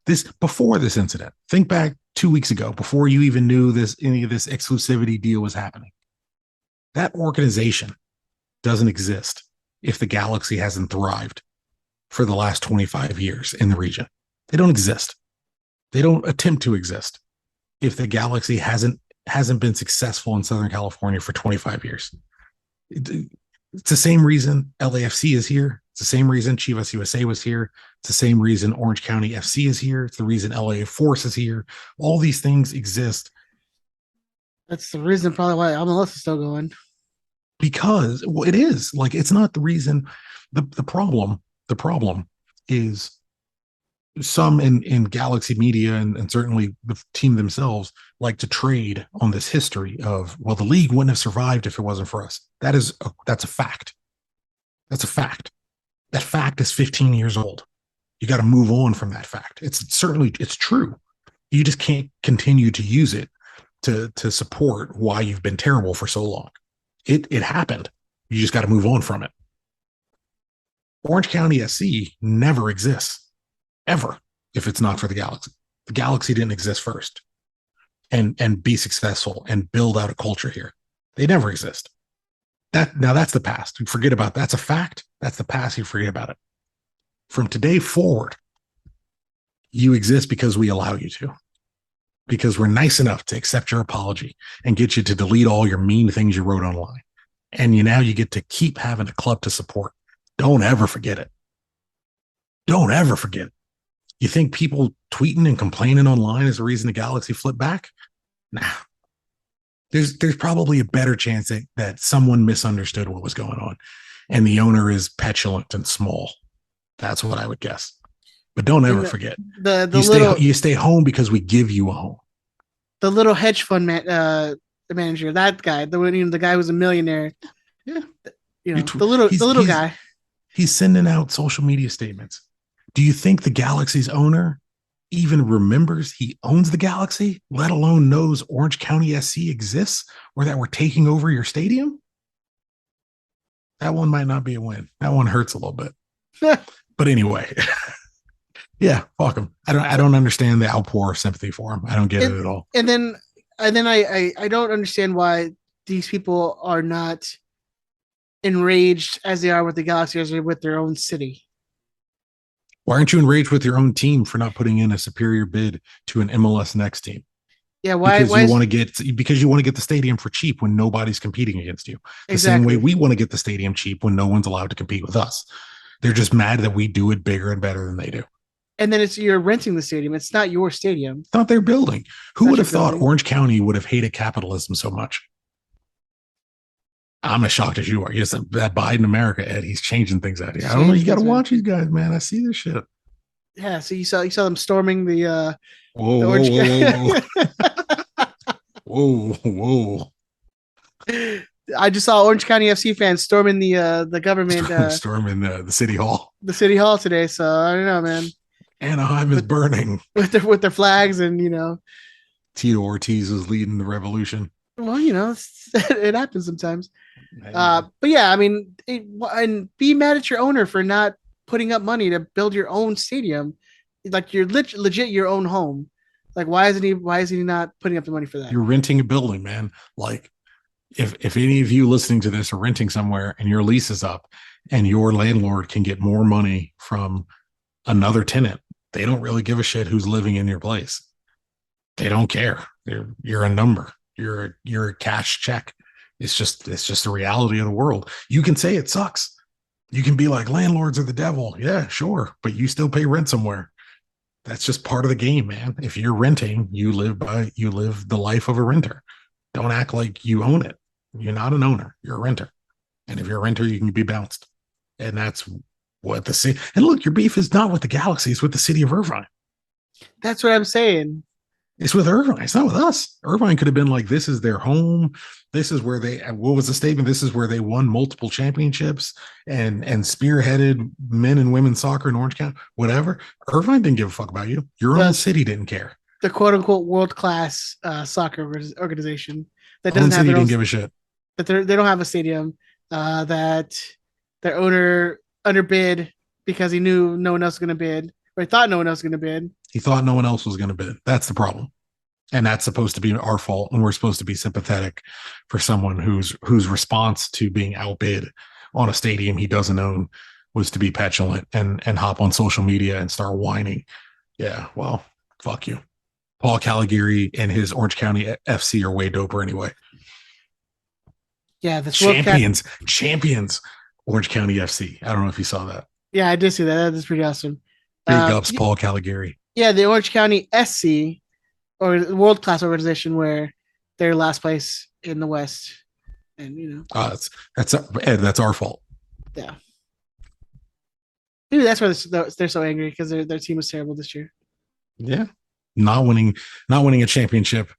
This before this incident. Think back 2 weeks ago, before you even knew any of this exclusivity deal was happening. That organization doesn't exist if the Galaxy hasn't thrived for the last 25 years in the region. They don't exist. They don't attempt to exist if the Galaxy hasn't been successful in Southern California for 25 years. It's the same reason LAFC is here. It's the same reason Chivas USA was here. It's the same reason Orange County FC is here. It's the reason LA Force is here. All these things exist. That's the reason probably why MLS is still going. Because it is like, it's not the reason. The problem is some in Galaxy media and certainly the team themselves like to trade on this history of, well, the league wouldn't have survived if it wasn't for us. That's a fact. That's a fact. That fact is 15 years old. You got to move on from that fact. It's true. You just can't continue to use it to support why you've been terrible for so long. It happened. You just got to move on from it. Orange County SC never exists, ever, if it's not for the Galaxy. The Galaxy didn't exist first and be successful and build out a culture here. They never exist. That's the past. You forget about that. That's a fact. That's the past. You forget about it. From today forward, you exist because we allow you to. Because we're nice enough to accept your apology and get you to delete all your mean things you wrote online. And now you get to keep having a club to support. Don't ever forget it. Don't ever forget it. You think people tweeting and complaining online is the reason the Galaxy flipped back? Nah. There's probably a better chance that someone misunderstood what was going on and the owner is petulant and small. That's what I would guess. But don't ever forget. You stay home because we give you a home. The little hedge fund manager, that guy, the guy who's a millionaire. Yeah. The little guy. He's sending out social media statements. Do you think the Galaxy's owner even remembers he owns the Galaxy, let alone knows Orange County SC exists or that we're taking over your stadium? That one might not be a win. That one hurts a little bit. But anyway, yeah, fuck him. I don't understand the outpour of sympathy for him. I don't get it at all. And then I don't understand why these people are not enraged as they are with the Galaxy as they're with their own city. Why aren't you enraged with your own team for not putting in a superior bid to an MLS Next team? Yeah, why? Because you want to get the stadium for cheap when nobody's competing against you. The same way we want to get the stadium cheap when no one's allowed to compete with us. They're just mad that we do it bigger and better than they do. And then you're renting the stadium. It's not your stadium. It's not their building. Who would have thought Orange County would have hated capitalism so much? I'm as shocked as you are. Yes, that Biden America, Ed, he's changing things out here. I don't know. You got to watch these guys, man. I see this shit. Yeah. So you saw them storming the whoa. Whoa. I just saw Orange County FC fans storming the government, storming the city hall. The city hall today. So I don't know, man. Anaheim is burning with their flags, and Tito Ortiz is leading the revolution. Well, it happens sometimes. But yeah, I mean, and be mad at your owner for not putting up money to build your own stadium, like you're legit your own home. Like, why is he not putting up the money for that? You're renting a building, man. Like, if any of you listening to this are renting somewhere and your lease is up and your landlord can get more money from another tenant, they don't really give a shit who's living in your place. They don't care. You're a number. You're a cash check. It's just the reality of the world. You can say it sucks. You can be like, landlords are the devil. Yeah, sure, but you still pay rent somewhere. That's just part of the game, man. If you're renting, you live the life of a renter. Don't act like you own it. You're not an owner. You're a renter. And if you're a renter, you can be bounced. And that's what the city. And look, your beef is not with the Galaxy. It's with the city of Irvine. That's what I'm saying. It's with Irvine. It's not with us. Irvine could have been like, this is their home. This is where what was the statement? This is where they won multiple championships and spearheaded men and women's soccer in Orange County, whatever. Irvine didn't give a fuck about you. Your own city didn't care. The quote unquote world class soccer organization that doesn't have their own, didn't give a shit. That they don't have a stadium, that their owner underbid because he knew no one else was going to bid, or he thought no one else was going to bid. He thought no one else was going to bid. That's the problem. And that's supposed to be our fault. And we're supposed to be sympathetic for someone whose response to being outbid on a stadium he doesn't own was to be petulant and hop on social media and start whining. Yeah, well, fuck you. Paul Caligari and his Orange County FC are way doper anyway. Yeah, the champions, Orange County FC. I don't know if you saw that. Yeah, I did see that. That's pretty awesome. Big ups, Paul Caligari. Yeah, the Orange County SC, or the world class organization, where they're last place in the West, and that's our fault. Yeah, maybe that's why they're so angry, because their team was terrible this year. Yeah, not winning a championship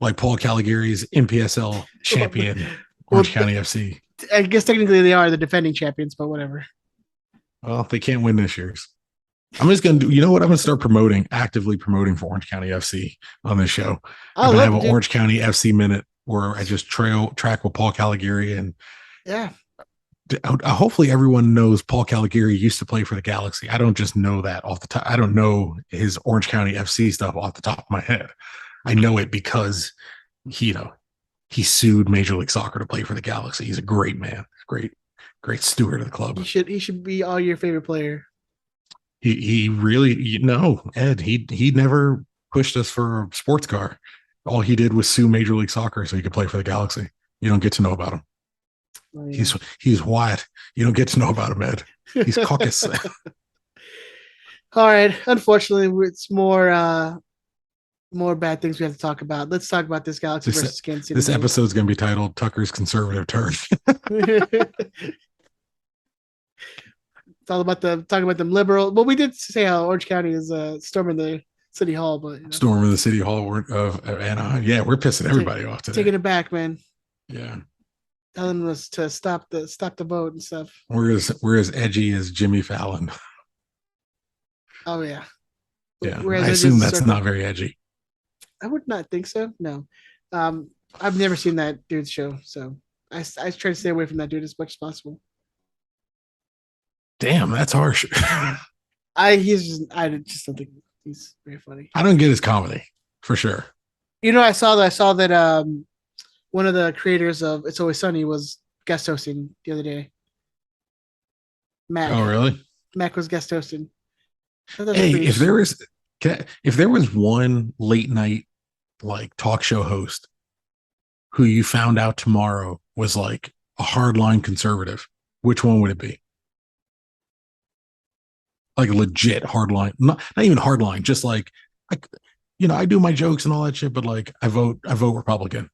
like Paul Caligari's NPSL champion, Orange County FC. I guess technically they are the defending champions, but whatever. Well, they can't win this year's. I'm just going to do, you know what? I'm going to start actively promoting for Orange County FC on this show. I'm going to have an Orange County FC minute where I just track with Paul Caligari. And yeah, hopefully everyone knows Paul Caligari used to play for the Galaxy. I don't just know that off the top. I don't know his Orange County FC stuff off the top of my head. I know it because he sued Major League Soccer to play for the Galaxy. He's a great man. Great steward of the club. He should be all your favorite player. He really, Ed, he never pushed us for a sports car. All he did was sue Major League Soccer so he could play for the Galaxy. You don't get to know about him. Oh, yeah. He's white. You don't get to know about him, Ed. He's caucus. All right. Unfortunately, it's more bad things we have to talk about. Let's talk about this Galaxy versus Kansas City. This episode is going to be titled Tucker's Conservative Turn. It's all about talking about them liberal. Well, we did say how Orange County is storming the city hall, but storming the city hall of Anaheim. Yeah, we're pissing everybody off today. Taking it back, man. Yeah, telling us to stop the vote and stuff. We're as edgy as Jimmy Fallon. Oh yeah. Yeah, I assume that's not very edgy. I would not think so. No, I've never seen that dude's show, so I try to stay away from that dude as much as possible. Damn, that's harsh. I just don't think he's very funny. I don't get his comedy for sure. I saw that one of the creators of It's Always Sunny was guest hosting the other day. Mac. Oh, really? Mac was guest hosting. Hey, if there was one late night like talk show host who you found out tomorrow was like a hardline conservative, which one would it be? Like a legit hardline, not even hardline, just like I do my jokes and all that shit, but like I vote Republican.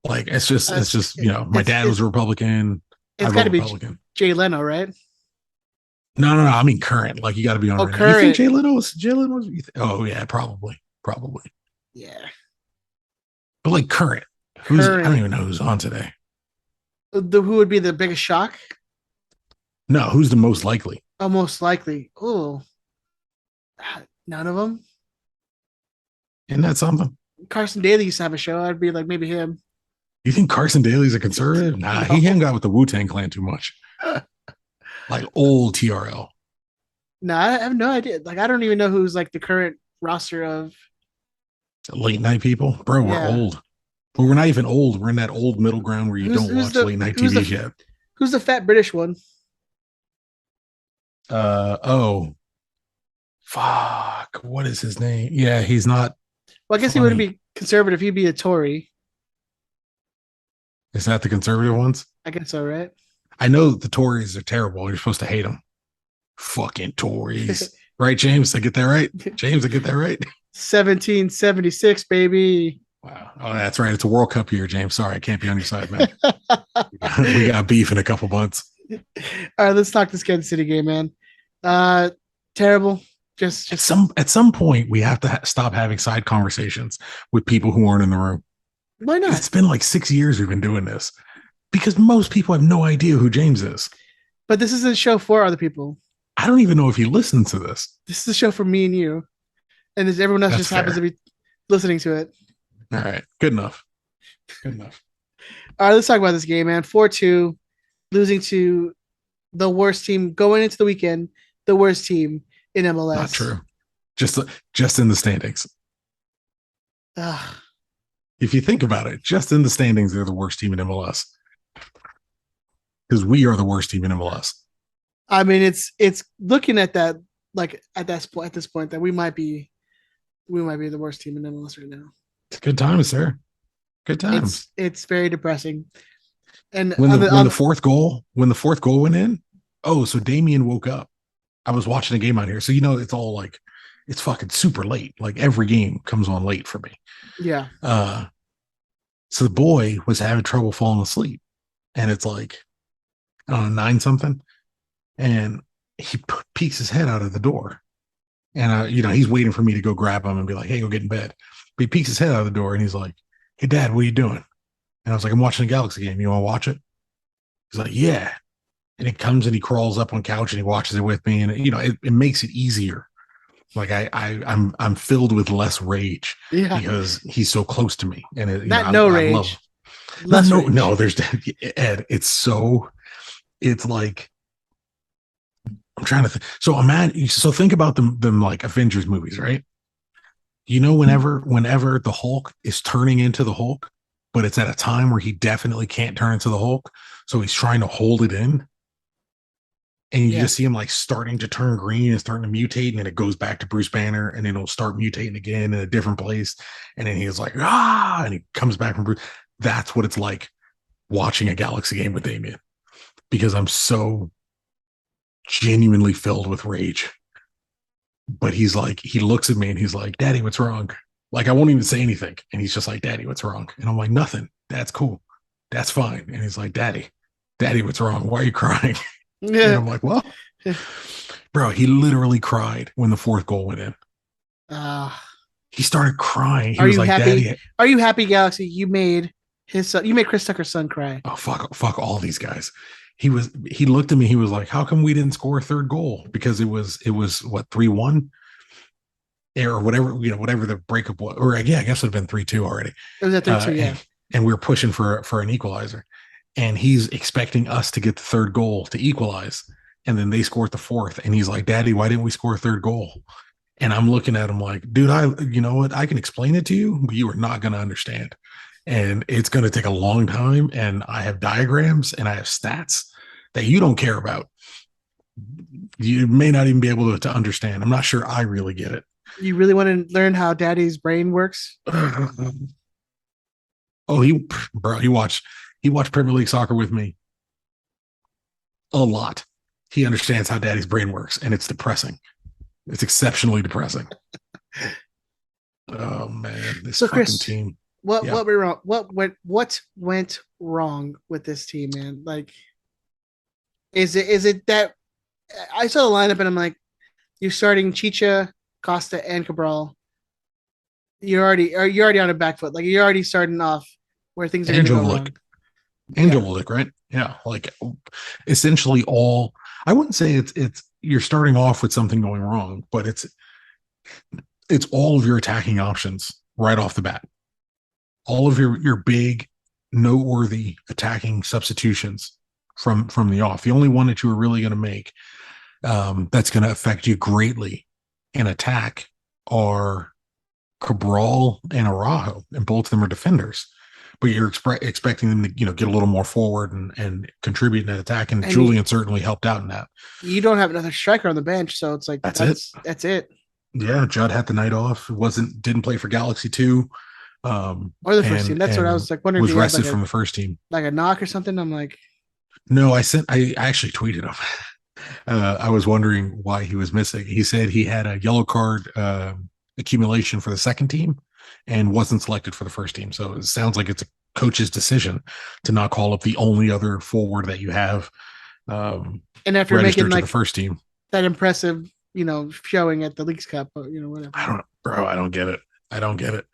Like it's just my dad was a Republican. It's got to be Jay Leno, right? No. I mean current. Like you got to be on. Oh, current. You think Jay Leno was? Oh yeah, probably. Yeah. But like current. I don't even know who's on today. Who would be the biggest shock? No, who's the most likely? Oh, most likely. Oh, none of them. Isn't that something? Carson Daly used to have a show. I'd be like, maybe him. You think Carson Daly's a conservative? Nah, no. He hung out with the Wu-Tang Clan too much. Like old TRL. No, I have no idea. Like, I don't even know who's like the current roster of late night people. Bro, we're old. But we're not even old. We're in that old middle ground where you don't watch late night TV yet. Who's the fat British one? Oh, fuck. What is his name? Yeah, he's not Well, I guess he wouldn't funny. be conservative. He'd be a Tory. Is that the conservative ones? I guess so, right? I know the Tories are terrible. You're supposed to hate them. Fucking Tories. Right, James? I get that right? James, I get that right? 1776, baby. Wow. Oh, that's right. It's a World Cup year, James. Sorry, I can't be on your side, man. We got beef in a couple months. All right, let's talk this Kansas City game, man. Uh, terrible. Just At some point, we have to stop having side conversations with people who aren't in the room. Why not? It's been like 6 years we've been doing this because most people have no idea who James is. But this is a show for other people. I don't even know if he listens to this. This is a show for me and you, and everyone else That's just happens to fair. be listening to it. All right, good enough. Good enough. All right, let's talk about this game, man. 4-2, losing to the worst team going into the weekend, the worst team in MLS. Not true. Just in the standings. Ugh. If you think about it, just in the standings, they're the worst team in MLS because we are the worst team in MLS. I mean, it's looking at that like at this point that we might be the worst team in MLS right now. It's good times, sir. Good times. It's very depressing. And When the fourth goal went in, oh, so Damien woke up. I was watching a game out here, so it's all like it's fucking super late. Like every game comes on late for me. Yeah. So the boy was having trouble falling asleep, and it's like I don't know 9 something, and he peeks his head out of the door, and he's waiting for me to go grab him and be like, "Hey, go get in bed." But he peeks his head out of the door, and he's like, "Hey, Dad, what are you doing?" And I was like, "I'm watching a Galaxy game. You want to watch it?" He's like, "Yeah." And he comes and he crawls up on couch and he watches it with me, and it makes it easier. Like I'm filled with less rage because he's so close to me, and rage. No, there's Ed. It's like I'm trying to think. So think about them like Avengers movies, right? Whenever the Hulk is turning into the Hulk, but it's at a time where he definitely can't turn into the Hulk, so he's trying to hold it in. And you just see him like starting to turn green and starting to mutate, and then it goes back to Bruce Banner, and then it'll start mutating again in a different place. And then he's like, and he comes back from Bruce. That's what it's like watching a Galaxy game with Damien, because I'm so genuinely filled with rage. But he's like, he looks at me and he's like, "Daddy, what's wrong?" Like, I won't even say anything. And he's just like, "Daddy, what's wrong?" And I'm like, "Nothing. That's cool. That's fine." And he's like, Daddy, what's wrong? Why are you crying? Yeah. And I'm like, "Well, bro," he literally cried when the fourth goal went in. He started crying. He was like, happy? "Daddy, are you happy, Galaxy? You made his son. You made Chris Tucker's son cry." Oh, fuck all these guys. He looked at me. He was like, "How come we didn't score a third goal?" Because it was what 3-1 or whatever, whatever the breakup was, or yeah, I guess it'd been 3-2 already. It was at 3-2, yeah. And we were pushing for an equalizer, and he's expecting us to get the third goal to equalize, and then they scored the fourth, and he's like, "Daddy, why didn't we score a third goal?" And I'm looking at him like, "Dude, you know what? I can explain it to you, but you are not going to understand. And it's going to take a long time. And I have diagrams and I have stats that you don't care about. You may not even be able to understand. I'm not sure I really get it." You really want to learn how Daddy's brain works? Oh, he watched Premier League soccer with me a lot. He understands how Daddy's brain works, and it's depressing. It's exceptionally depressing. Oh man, this so, fucking Chris, team. What went wrong? What went wrong with this team, man? Like, is it that I saw the lineup and I'm like, you're starting Chicha, Costa, and Cabral. You're already on a back foot. Like, you're already starting off where things are going to go wrong. Angelic, right? Yeah, like essentially all. I wouldn't say it's you're starting off with something going wrong, but it's all of your attacking options right off the bat. All of your big, noteworthy attacking substitutions from the off. The only one that you were really going to make that's going to affect you greatly in attack are Cabral and Araujo, and both of them are defenders. but you're expecting them to, get a little more forward and contribute in that attack. And And Julian certainly helped out in that. you don't have another striker on the bench, so it's like That's it. that's it. Yeah, Judd had the night off. Didn't play for Galaxy 2, Or the first team. That's what I and was like wondering if was he had rested from the first team. like a knock or something. I'm like, No, I actually tweeted him. I was wondering why he was missing. He said he had a yellow card accumulation for the second team and wasn't selected for the first team. So it sounds like it's a coach's decision to not call up the only other forward that you have and after making like the first team, that impressive, showing at the Leagues Cup, whatever. I don't get it. I don't get it.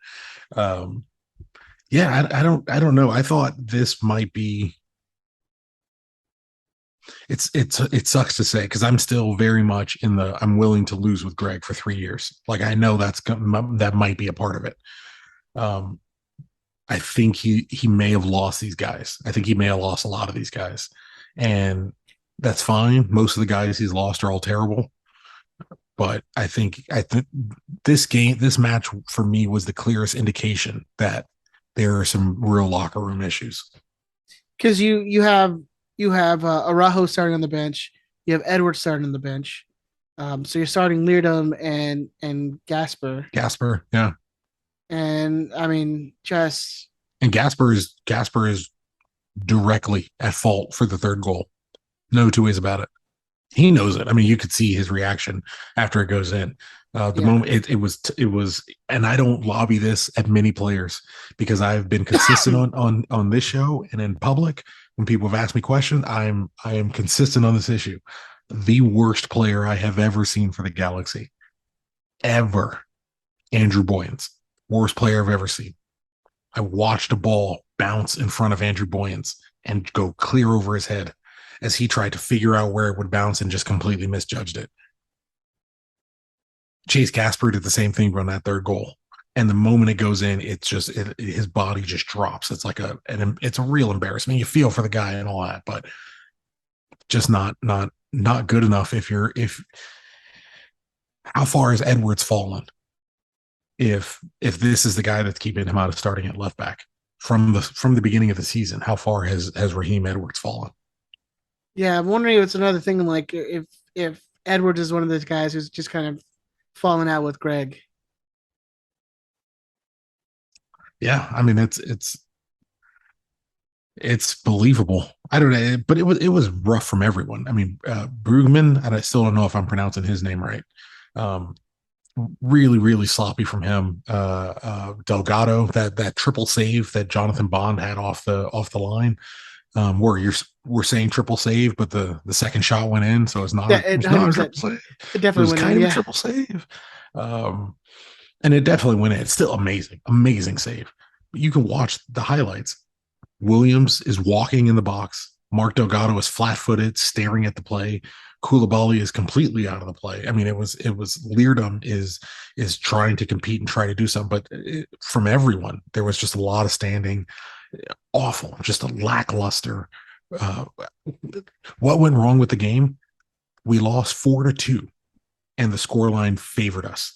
Yeah, I don't know. I thought this might be. It sucks to say because I'm still very much in the I'm willing to lose with Greg for 3 years. Like I know that might be a part of it. I think he may have lost these guys. I think he may have lost a lot of these guys, and that's fine. Most of the guys he's lost are all terrible. But I think this match for me was the clearest indication that there are some real locker room issues. Because you have Araujo starting on the bench, you have Edwards starting on the bench, so you're starting Leardom and Gasper. Gasper, yeah, and I mean and Gasper is directly at fault for the third goal. No two ways about it. He knows it. I mean, you could see his reaction after it goes in. Moment it was, and I don't lobby this at many players because I've been consistent on this show and in public. When people have asked me questions, I am consistent on this issue. The worst player I have ever seen for the Galaxy, ever, Andrew Boyens, worst player I've ever seen. I watched a ball bounce in front of Andrew Boyens and go clear over his head as he tried to figure out where it would bounce and just completely misjudged it. Chase Gasper did the same thing on that third goal. And the moment it goes in, it's just his body just drops. It's like it's a real embarrassment. You feel for the guy and all that, but just not good enough. How far has Edwards fallen? If this is the guy that's keeping him out of starting at left back from the beginning of the season, how far has Raheem Edwards fallen? Yeah, I'm wondering if it's another thing like if Edwards is one of those guys who's just kind of falling out with Greg. Yeah, I mean it's believable. I don't know, but it was rough from everyone. I mean, Brugman, and I still don't know if I'm pronouncing his name right. Really, really sloppy from him. Delgado, that triple save that Jonathan Bond had off the line. We're saying triple save, but the second shot went in, so it's not a triple save. It definitely was kind of a triple save. And it definitely went in. It's still amazing save. But you can watch the highlights. Williams is walking in the box. Mark Delgado is flat-footed, staring at the play. Koulibaly is completely out of the play. I mean, it was Leardom is trying to compete and try to do something, but from everyone, there was just a lot of standing. Awful, just a lackluster. What went wrong with the game? We lost 4-2, and the scoreline favored us.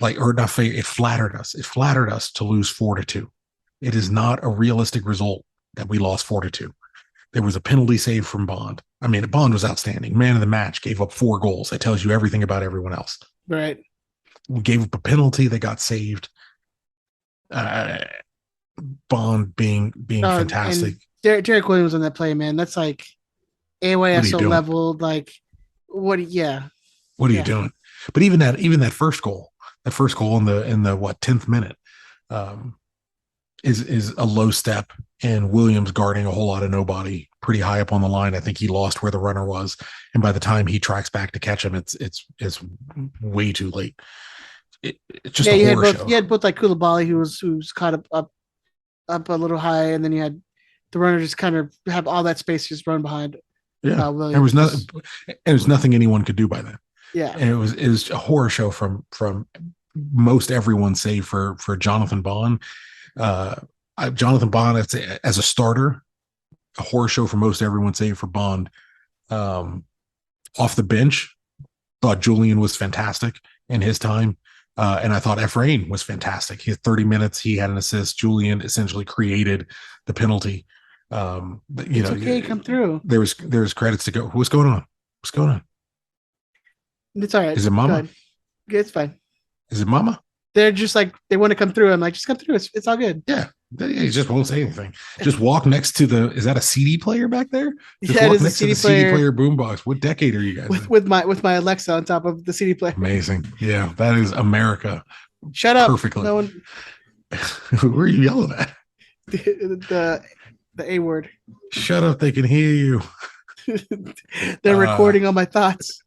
It flattered us. It flattered us to lose 4-2. It is not a realistic result that we lost 4-2. There was a penalty save from Bond. I mean, Bond was outstanding. Man of the match, gave up 4 goals. That tells you everything about everyone else. Right. We gave up a penalty that got saved. Bond being fantastic. Derek Williams on that play, man. That's like AYSO level. Like, what? Yeah. What are you doing? But even that first goal in the 10th minute, is a low step, and Williams guarding a whole lot of nobody pretty high up on the line. I think he lost where the runner was, and by the time he tracks back to catch him, it's way too late. It's just a horror show. You had both like Koulibaly who's caught up a little high, and then you had the runner just kind of have all that space just run behind. Yeah, there was nothing anyone could do by then. Yeah, and it was a horror show from most everyone, save for Jonathan Bond. Jonathan Bond as a starter, a horror show for most everyone, save for Bond. Off the bench, thought Julian was fantastic in his time. And I thought Efrain was fantastic. He had 30 minutes. He had an assist. Julian essentially created the penalty. But, it's okay. Come through. There's credits to go. What's going on? What's going on? It's all right. Is it Mama? Good. It's fine. Is it Mama? They're just like they want to come through. I'm like, just come through. It's all good. Yeah. He just won't say anything. Just walk next to the. Is that a CD player back there? Just Yeah, it walk is a next to the CD CD player boombox. What decade are you guys in? with my Alexa on top of the CD player. Amazing. Yeah, that is America. Shut up. Perfectly. No one. Who are you yelling at? The A word. Shut up. They can hear you. They're recording all my thoughts.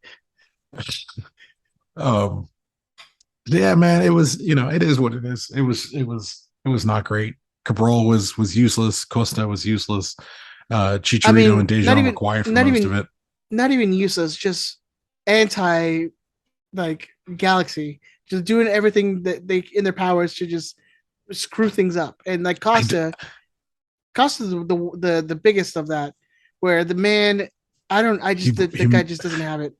Yeah, man, it was, it is what it is. It was not great. Cabral was useless. Costa was useless. Chicharito and Dejan were quiet for most of it. Not even useless, just anti like Galaxy, just doing everything that they in their powers to just screw things up. And like Costa's the biggest of that, where the man, the guy just doesn't have it.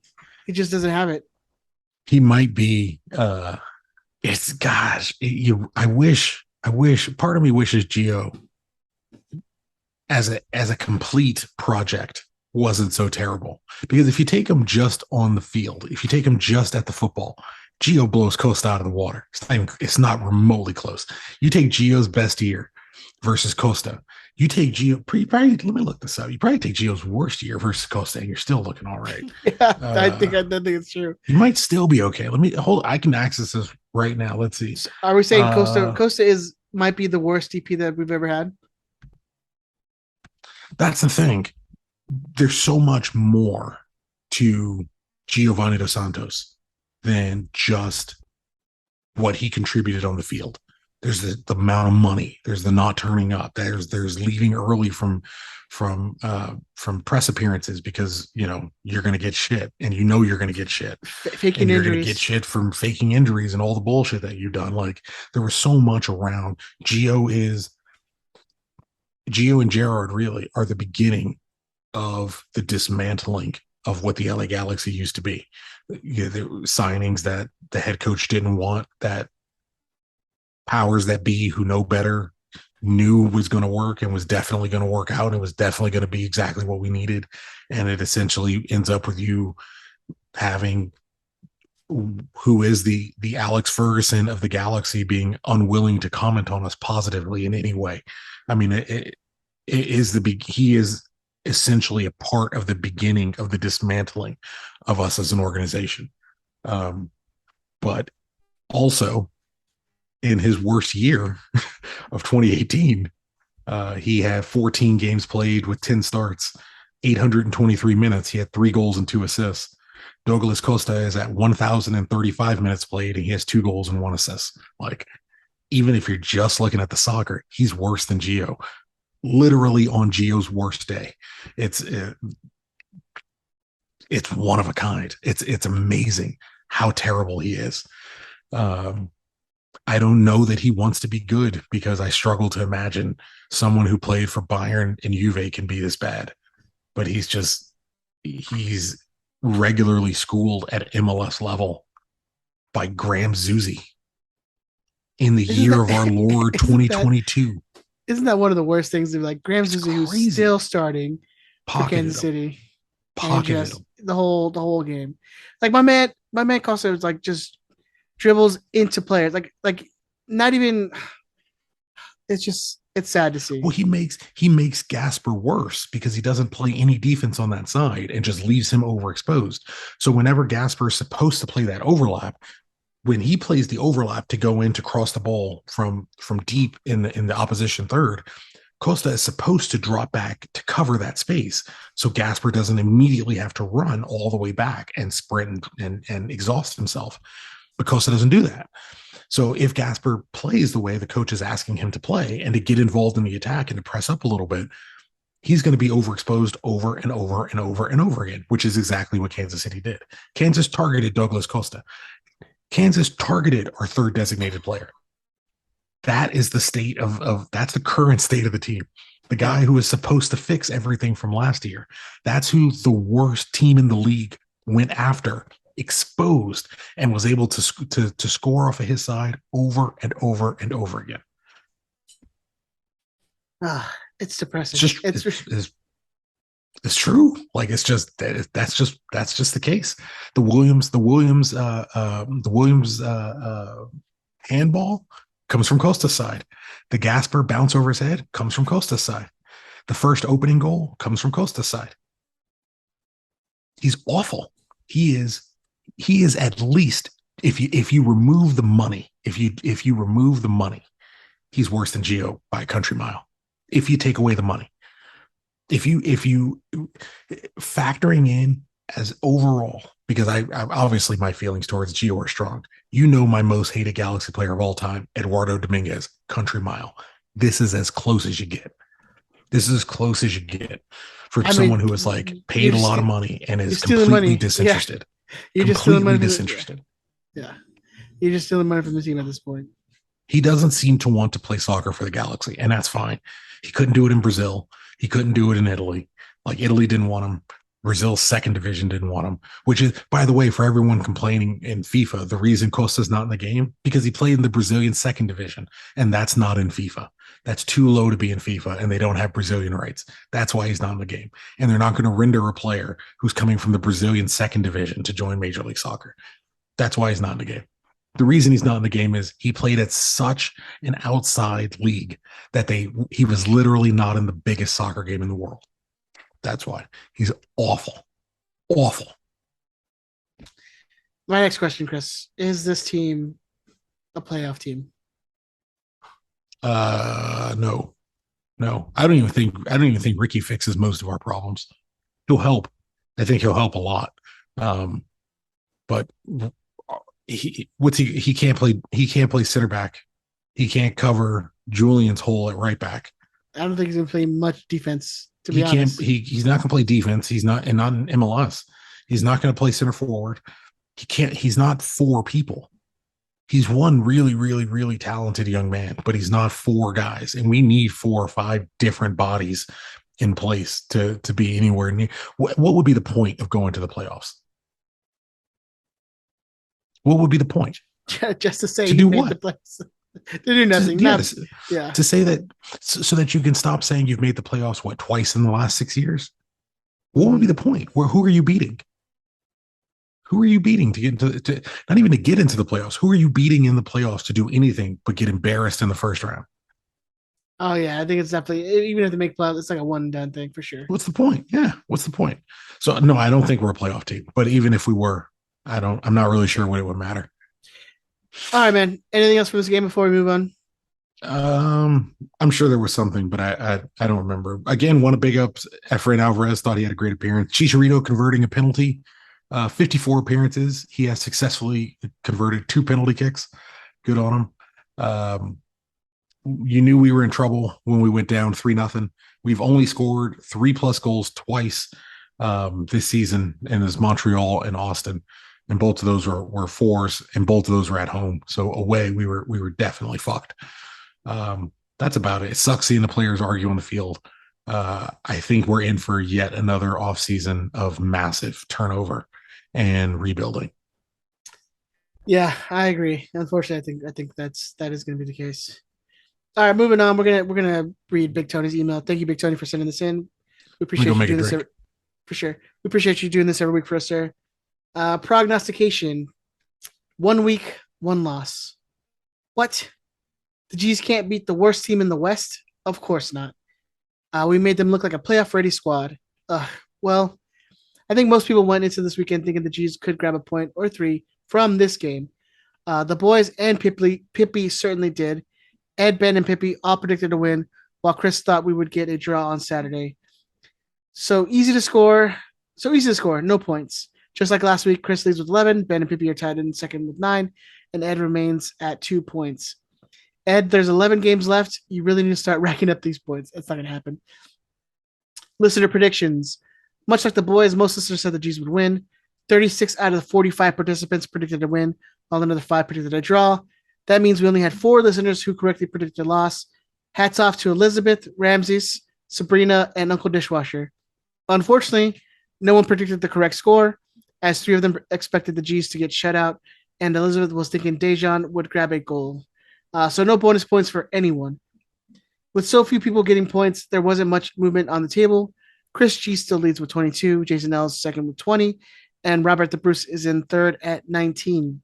He just doesn't have it. He might be it's gosh, I wish part of me wishes Gio as a complete project wasn't so terrible. Because if you take him just on the field, if you take him just at the football, Gio blows Costa out of the water. It's not remotely close. You take Gio's best year versus Costa. You take Gio, probably, let me look this up. You probably take Gio's worst year versus Costa, and you're still looking all right. Yeah, I think it's true. You might still be okay. Let me hold. I can access this right now. Let's see. Are we saying Costa might be the worst DP that we've ever had? That's the thing. There's so much more to Giovanni Dos Santos than just what he contributed on the field. There's the amount of money. There's the not turning up. There's leaving early from press appearances because you're going to get shit, and you're going to get shit. Faking injuries. You're going to get shit from faking injuries and all the bullshit that you've done. Like there was so much around. Gio and Gerard really are the beginning of the dismantling of what the LA Galaxy used to be. The signings that the head coach didn't want, that powers that be who know better knew was going to work and was definitely going to work out and was definitely going to be exactly what we needed. And it essentially ends up with you having who is the Alex Ferguson of the Galaxy being unwilling to comment on us positively in any way. I mean, he is essentially a part of the beginning of the dismantling of us as an organization. But also in his worst year of 2018, he had 14 games played with 10 starts, 823 minutes. He had 3 goals and 2 assists. Douglas Costa is at 1,035 minutes played, and he has 2 goals and 1 assist. Like, even if you're just looking at the soccer, he's worse than Gio. Literally on Gio's worst day. It's one of a kind. It's amazing how terrible he is. I don't know that he wants to be good, because I struggle to imagine someone who played for Bayern and Juve can be this bad. But he's regularly schooled at MLS level by Graham Zusi in the year of our Lord 2022. Isn't that one of the worst things? Like Graham Zusi, who's still starting for Kansas City, the whole game. Like my man Costa was like just dribbles into players, like not even. It's sad to see. Well, he makes Gasper worse because he doesn't play any defense on that side and just leaves him overexposed. So whenever Gasper is supposed to play that overlap, when he plays the overlap to go in to cross the ball from deep in the opposition third, Costa is supposed to drop back to cover that space, so Gasper doesn't immediately have to run all the way back and sprint and exhaust himself. But Costa doesn't do that. So if Gasper plays the way the coach is asking him to play and to get involved in the attack and to press up a little bit, he's going to be overexposed over and over and over and over again, which is exactly what Kansas City did. Kansas targeted Douglas Costa. Kansas targeted our third designated player. That is the state of that's the current state of the team. The guy who is supposed to fix everything from last year. That's who the worst team in the league went after exposed and was able to score off of his side over and over and over again. It's depressing. It's true. Like that's just the case. The Williams handball comes from Costa's side. The Gasper bounce over his head comes from Costa's side. The first opening goal comes from Costa's side. He's awful. He is at least, if you remove the money, he's worse than Gio by a country mile. If you take away the money. If you factoring in as overall, because I obviously my feelings towards Gio are strong. You know, my most hated Galaxy player of all time, Eduardo Dominguez, country mile. This is as close as you get. For someone who is like paid a lot of money and is completely disinterested. Yeah. You're just stealing money disinterested. Yeah. You're just stealing money from the team at this point. He doesn't seem to want to play soccer for the Galaxy, and that's fine. He couldn't do it in Brazil. He couldn't do it in Italy. Like, Italy didn't want him. Brazil's second division didn't want him, which is, by the way, for everyone complaining in FIFA, the reason Costa's not in the game, because he played in the Brazilian second division, and that's not in FIFA. That's too low to be in FIFA, and they don't have Brazilian rights. That's why he's not in the game. And they're not going to render a player who's coming from the Brazilian second division to join Major League Soccer. That's why he's not in the game. The reason he's not in the game is he played at such an outside league that he was literally not in the biggest soccer game in the world. That's why. He's awful. Awful. My next question, Chris, is this team a playoff team? No. I don't even think Ricky fixes most of our problems. He'll help. I think he'll help a lot. But he can't play center back. He can't cover Julian's hole at right back. I don't think he's gonna play much defense, to be honest. He's not gonna play defense. He's not in MLS. He's not gonna play center forward. He's not four people. He's one really, really, really talented young man, but he's not four guys. And we need 4 or 5 different bodies in place to be anywhere near. What would be the point of going to the playoffs? What would be the point? Just to say to do what? To do nothing. To say that so that you can stop saying you've made the playoffs twice in the last 6 years. What would be the point? Who are you beating? Who are you beating to get into not even to get into the playoffs? Who are you beating in the playoffs to do anything but get embarrassed in the first round? Oh yeah, I think it's definitely, even if they make playoffs, it's like a one and done thing for sure. What's the point? Yeah, what's the point? So no, I don't think we're a playoff team. But even if we were, I'm not really sure what it would matter. All right, man. Anything else from this game before we move on? I'm sure there was something, but I don't remember. Again, one of big ups. Efrain Alvarez thought he had a great appearance. Chicharito converting a penalty. 54 appearances. He has successfully converted 2 penalty kicks. Good on him. You knew we were in trouble when we went down 3-0. We've only scored 3+ goals twice this season, and it's Montreal and Austin. And both of those were 4s, and both of those were at home. So away, we were definitely fucked. That's about it. It sucks seeing the players argue on the field. I think we're in for yet another offseason of massive turnover and rebuilding. Yeah, I agree. Unfortunately, I think that is going to be the case. All right, moving on. We're gonna read Big Tony's email. Thank you, Big Tony, for sending this in. We appreciate you doing this for sure. We appreciate you doing this every week for us, sir. Prognostication: 1 week, 1 loss. What? The G's can't beat the worst team in the West? Of course not. We made them look like a playoff-ready squad. Well, I think most people went into this weekend thinking the G's could grab a point or 3 from this game. The boys and Pippi certainly did. Ed, Ben, and Pippi all predicted a win, while Chris thought we would get a draw on Saturday. So easy to score. No points. Just like last week, Chris leads with 11. Ben and Pippi are tied in second with 9, and Ed remains at 2 points. Ed, there's 11 games left. You really need to start racking up these points. That's not going to happen. Listener predictions. Much like the boys, most listeners said the G's would win. 36 out of the 45 participants predicted a win, while another 5 predicted a draw. That means we only had 4 listeners who correctly predicted a loss. Hats off to Elizabeth, Ramses, Sabrina, and Uncle Dishwasher. Unfortunately, no one predicted the correct score. as three of them expected the G's to get shut out, and Elizabeth was thinking Dejan would grab a goal. So no bonus points for anyone. With so few people getting points, there wasn't much movement on the table. Chris G still leads with 22, Jason L is second with 20, and Robert the Bruce is in third at 19.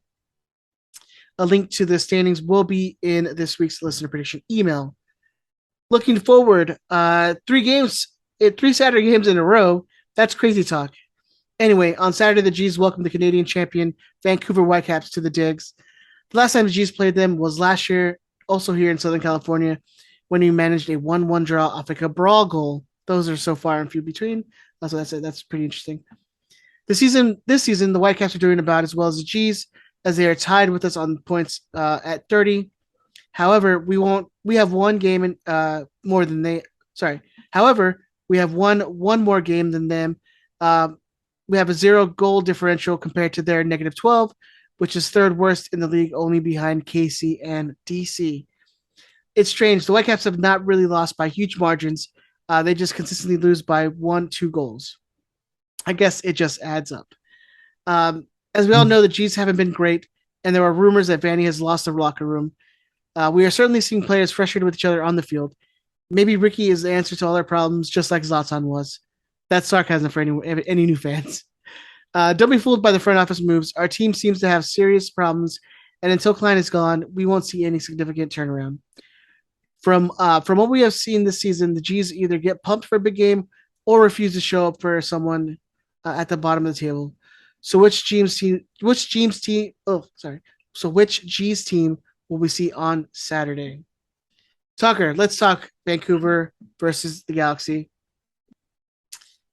A link to the standings will be in this week's listener prediction email. Looking forward, three Saturday games in a row. That's crazy talk. Anyway, on Saturday, the G's welcomed the Canadian champion Vancouver Whitecaps to the Digs. The last time the G's played them was last year, also here in Southern California, when we managed a 1-1 draw off a Cabral goal. Those are so far and few between. So that's pretty interesting. This season, the Whitecaps are doing about as well as the G's, as they are tied with us on points at 30. However, we have one game more than they. Sorry. However, we have one more game than them. We have a 0 goal differential compared to their -12, which is third worst in the league, only behind KC and DC. It's strange. The Whitecaps have not really lost by huge margins. They just consistently lose by 1-2 goals. I guess it just adds up. As we all know, the G's haven't been great, and there are rumors that Vanny has lost the locker room. We are certainly seeing players frustrated with each other on the field. Maybe Ricky is the answer to all our problems, just like Zlatan was. That's sarcasm for any new fans. Don't be fooled by the front office moves. Our team seems to have serious problems, and until Klein is gone, we won't see any significant turnaround. From what we have seen this season, the G's either get pumped for a big game or refuse to show up for someone at the bottom of the table. So which G's team will we see on Saturday? Tucker, let's talk Vancouver versus the Galaxy.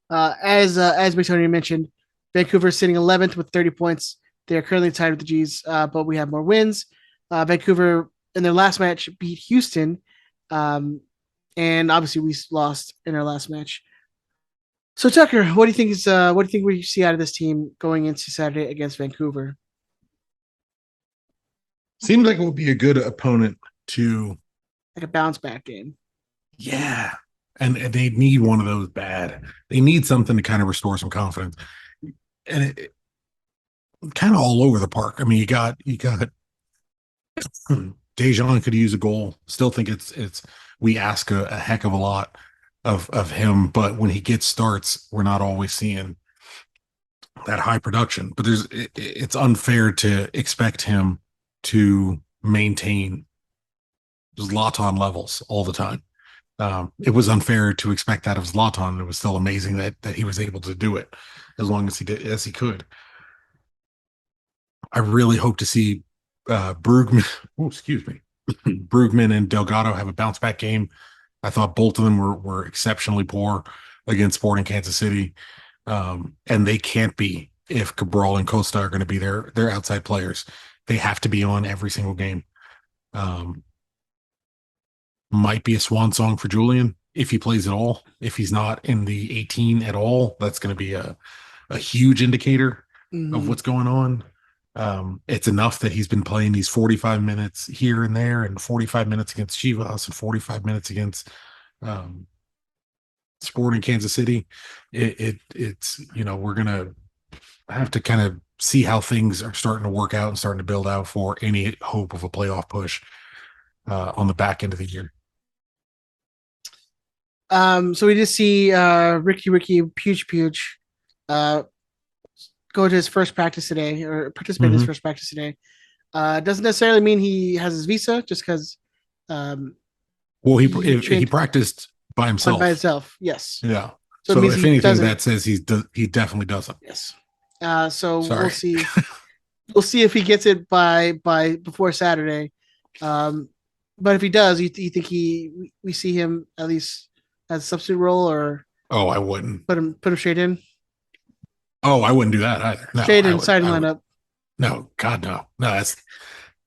As Victoria mentioned, Vancouver is sitting 11th with 30 points. They are currently tied with the G's, but we have more wins. Vancouver in their last match beat Houston, and obviously we lost in our last match. So Tucker, what do you think we see out of this team going into Saturday against Vancouver? Seems like it would be a good opponent to, like a bounce back game. Yeah. And they need one of those bad. They need something to kind of restore some confidence. And it kind of all over the park. I mean, you got Dejan could use a goal. Still think it's we ask a heck of a lot of him, but when he gets starts, we're not always seeing that high production. But it's unfair to expect him to maintain Zlatan levels all the time. It was unfair to expect that of Zlatan. It was still amazing that he was able to do it as long as he could. I really hope to see Brugman. Oh, excuse me, Brugman and Delgado have a bounce back game. I thought both of them were exceptionally poor against Sporting Kansas City, and they can't be if Cabral and Costa are going to be their outside players. They have to be on every single game. Might be a swan song for Julian if he plays at all. If he's not in the 18 at all, that's going to be a huge indicator of what's going on. It's enough that he's been playing these 45 minutes here and there, and 45 minutes against Chivas and 45 minutes against Sporting Kansas City. It's we're gonna have to kind of see how things are starting to work out and starting to build out for any hope of a playoff push on the back end of the year. So we just see Ricky Puge go to his first practice today, or participate in his first practice today. Doesn't necessarily mean he has his visa, just because. Well, he practiced by himself. By himself, yes. Yeah. So if anything, that says he definitely doesn't. Yes. So we'll see. We'll see if he gets it by before Saturday. But if he does, you think we see him at least as a substitute role, or? Oh, I wouldn't put him straight in. Oh, I wouldn't do that either. No, straight in, side lineup. No, God, no. That's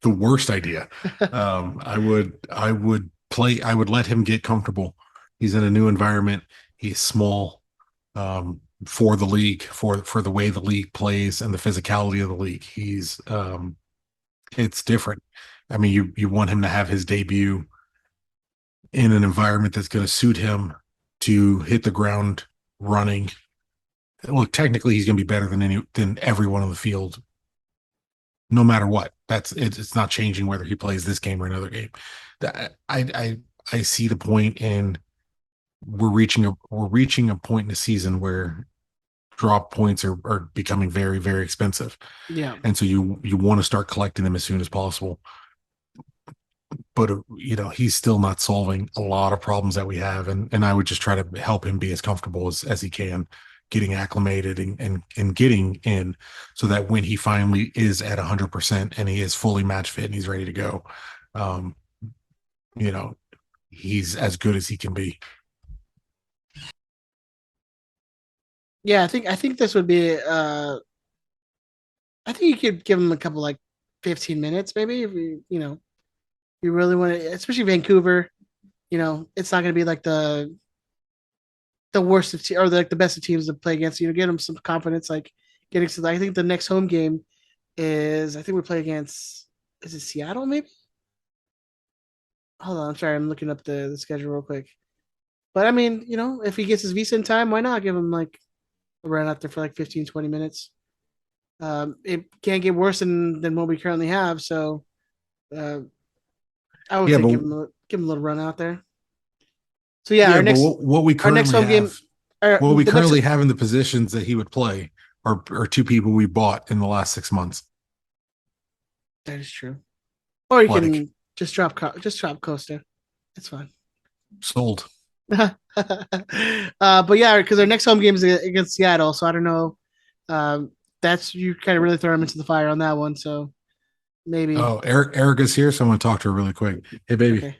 the worst idea. I would let him get comfortable. He's in a new environment. He's small for the league, for the way the league plays and the physicality of the league. He's it's different. I mean, you want him to have his debut in an environment that's going to suit him to hit the ground running look, technically he's going to be better than everyone on the field, no matter what. It's not changing whether he plays this game or another game. I see the point in we're reaching a point in the season where drop points are becoming very, very expensive. Yeah. And so you want to start collecting them as soon as possible. But he's still not solving a lot of problems that we have, and I would just try to help him be as comfortable as he can, getting acclimated and getting in, so that when he finally is at 100% and he is fully match fit and he's ready to go, um, you know, he's as good as he can be. Yeah, I think this would be I think you could give him a couple like 15 minutes maybe if you really want to, especially Vancouver, it's not going to be like the worst of or like the best of teams to play against. Get them some confidence like getting to I think the next home game is I think we play against is it Seattle maybe? Hold on, I'm sorry, I'm looking up the schedule real quick. But I mean, if he gets his visa in time, why not give him like a run out there for like 15, 20 minutes? It can't get worse than what we currently have. So uh, I would Yeah, say but give him a little run out there. So yeah, yeah, but what we our next currently home game, have, what we the next currently have in the positions that he would play are two people we bought in the last 6 months. that is true. Or you Like, can just drop Costa. It's fine. sold. But yeah, because our next home game is against Seattle, so I don't know. Um, that's you kind of really throw him into the fire on that one. So maybe Oh, Erica's here, so I'm gonna talk to her really quick. Hey, baby, okay,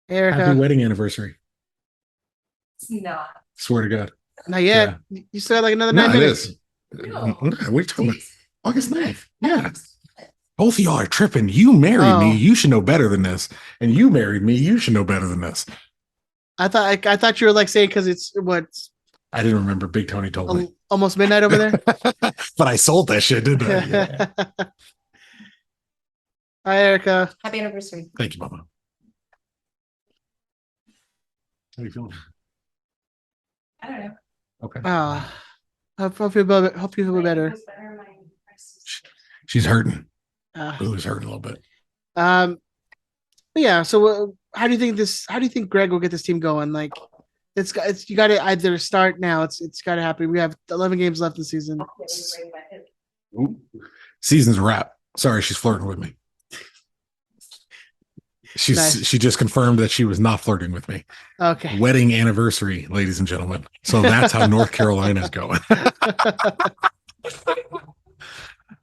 happy Erica. wedding anniversary. It's not. Swear to God. Not yet. Yeah. You still got like another No, nine it minutes. is. No. What are you talking about? August 9th. Yeah. Both of y'all are tripping. You married me. Oh, You should know better than this. And you married me. You should know better than this. I thought you were like saying because it's what I didn't remember. Big Tony told me. almost midnight over there. But I sold that shit, didn't I? Yeah. Hi, Erica. Happy anniversary. Thank you, Mama. How you feeling? I don't know. Okay. Hope you feel better. She's hurting. Uh, Boo's hurting a little bit. but yeah. So, how do you think this? How do you think Greg will get this team going? Like, it's you got to either start now. It's got to happen. We have 11 games left this season. Ooh. Season's wrap. Sorry, she's flirting with me. Nice. She just confirmed that she was not flirting with me. Okay. Wedding anniversary, ladies and gentlemen. So that's how North Carolina's going.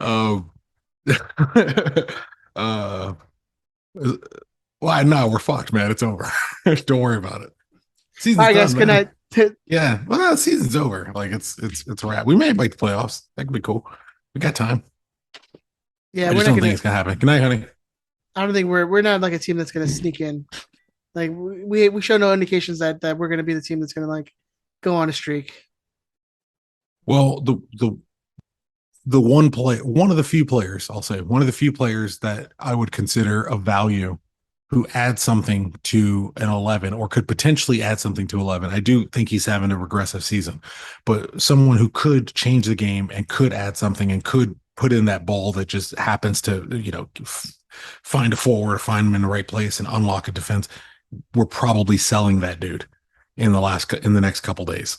Oh, uh, well, no, we're fucked, man. It's over. Don't worry about it. Season's All right, done, guys. man. Good night. Yeah, well, no, season's over. Like it's a wrap. We may make the playoffs. That could be cool. We got time. Yeah, I we're just not don't gonna. think it's gonna happen. Good night, honey. I don't think we're not like a team that's gonna sneak in. Like we show no indications that we're gonna be the team that's gonna like go on a streak. Well, the one of the few players, I'll say, one of the few players that I would consider of value who adds something to an 11 or could potentially add something to 11. I do think he's having a regressive season, but someone who could change the game and could add something and could put in that ball that just happens to, find a forward, find him in the right place and unlock a defense. We're probably selling that dude in the next couple days.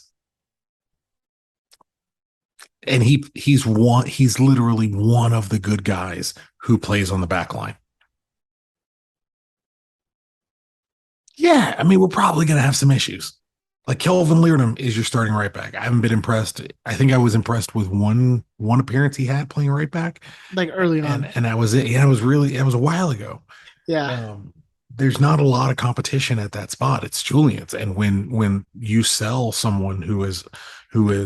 And he's literally one of the good guys who plays on the back line. Yeah, I mean, we're probably going to have some issues. Like Kelvin Leerdam is your starting right back. I haven't been impressed. I think I was impressed with one appearance he had playing right back, Like early on. and that was it. Yeah, it was a while ago. Yeah. There's not a lot of competition at that spot. It's Julian's, and when you sell someone who is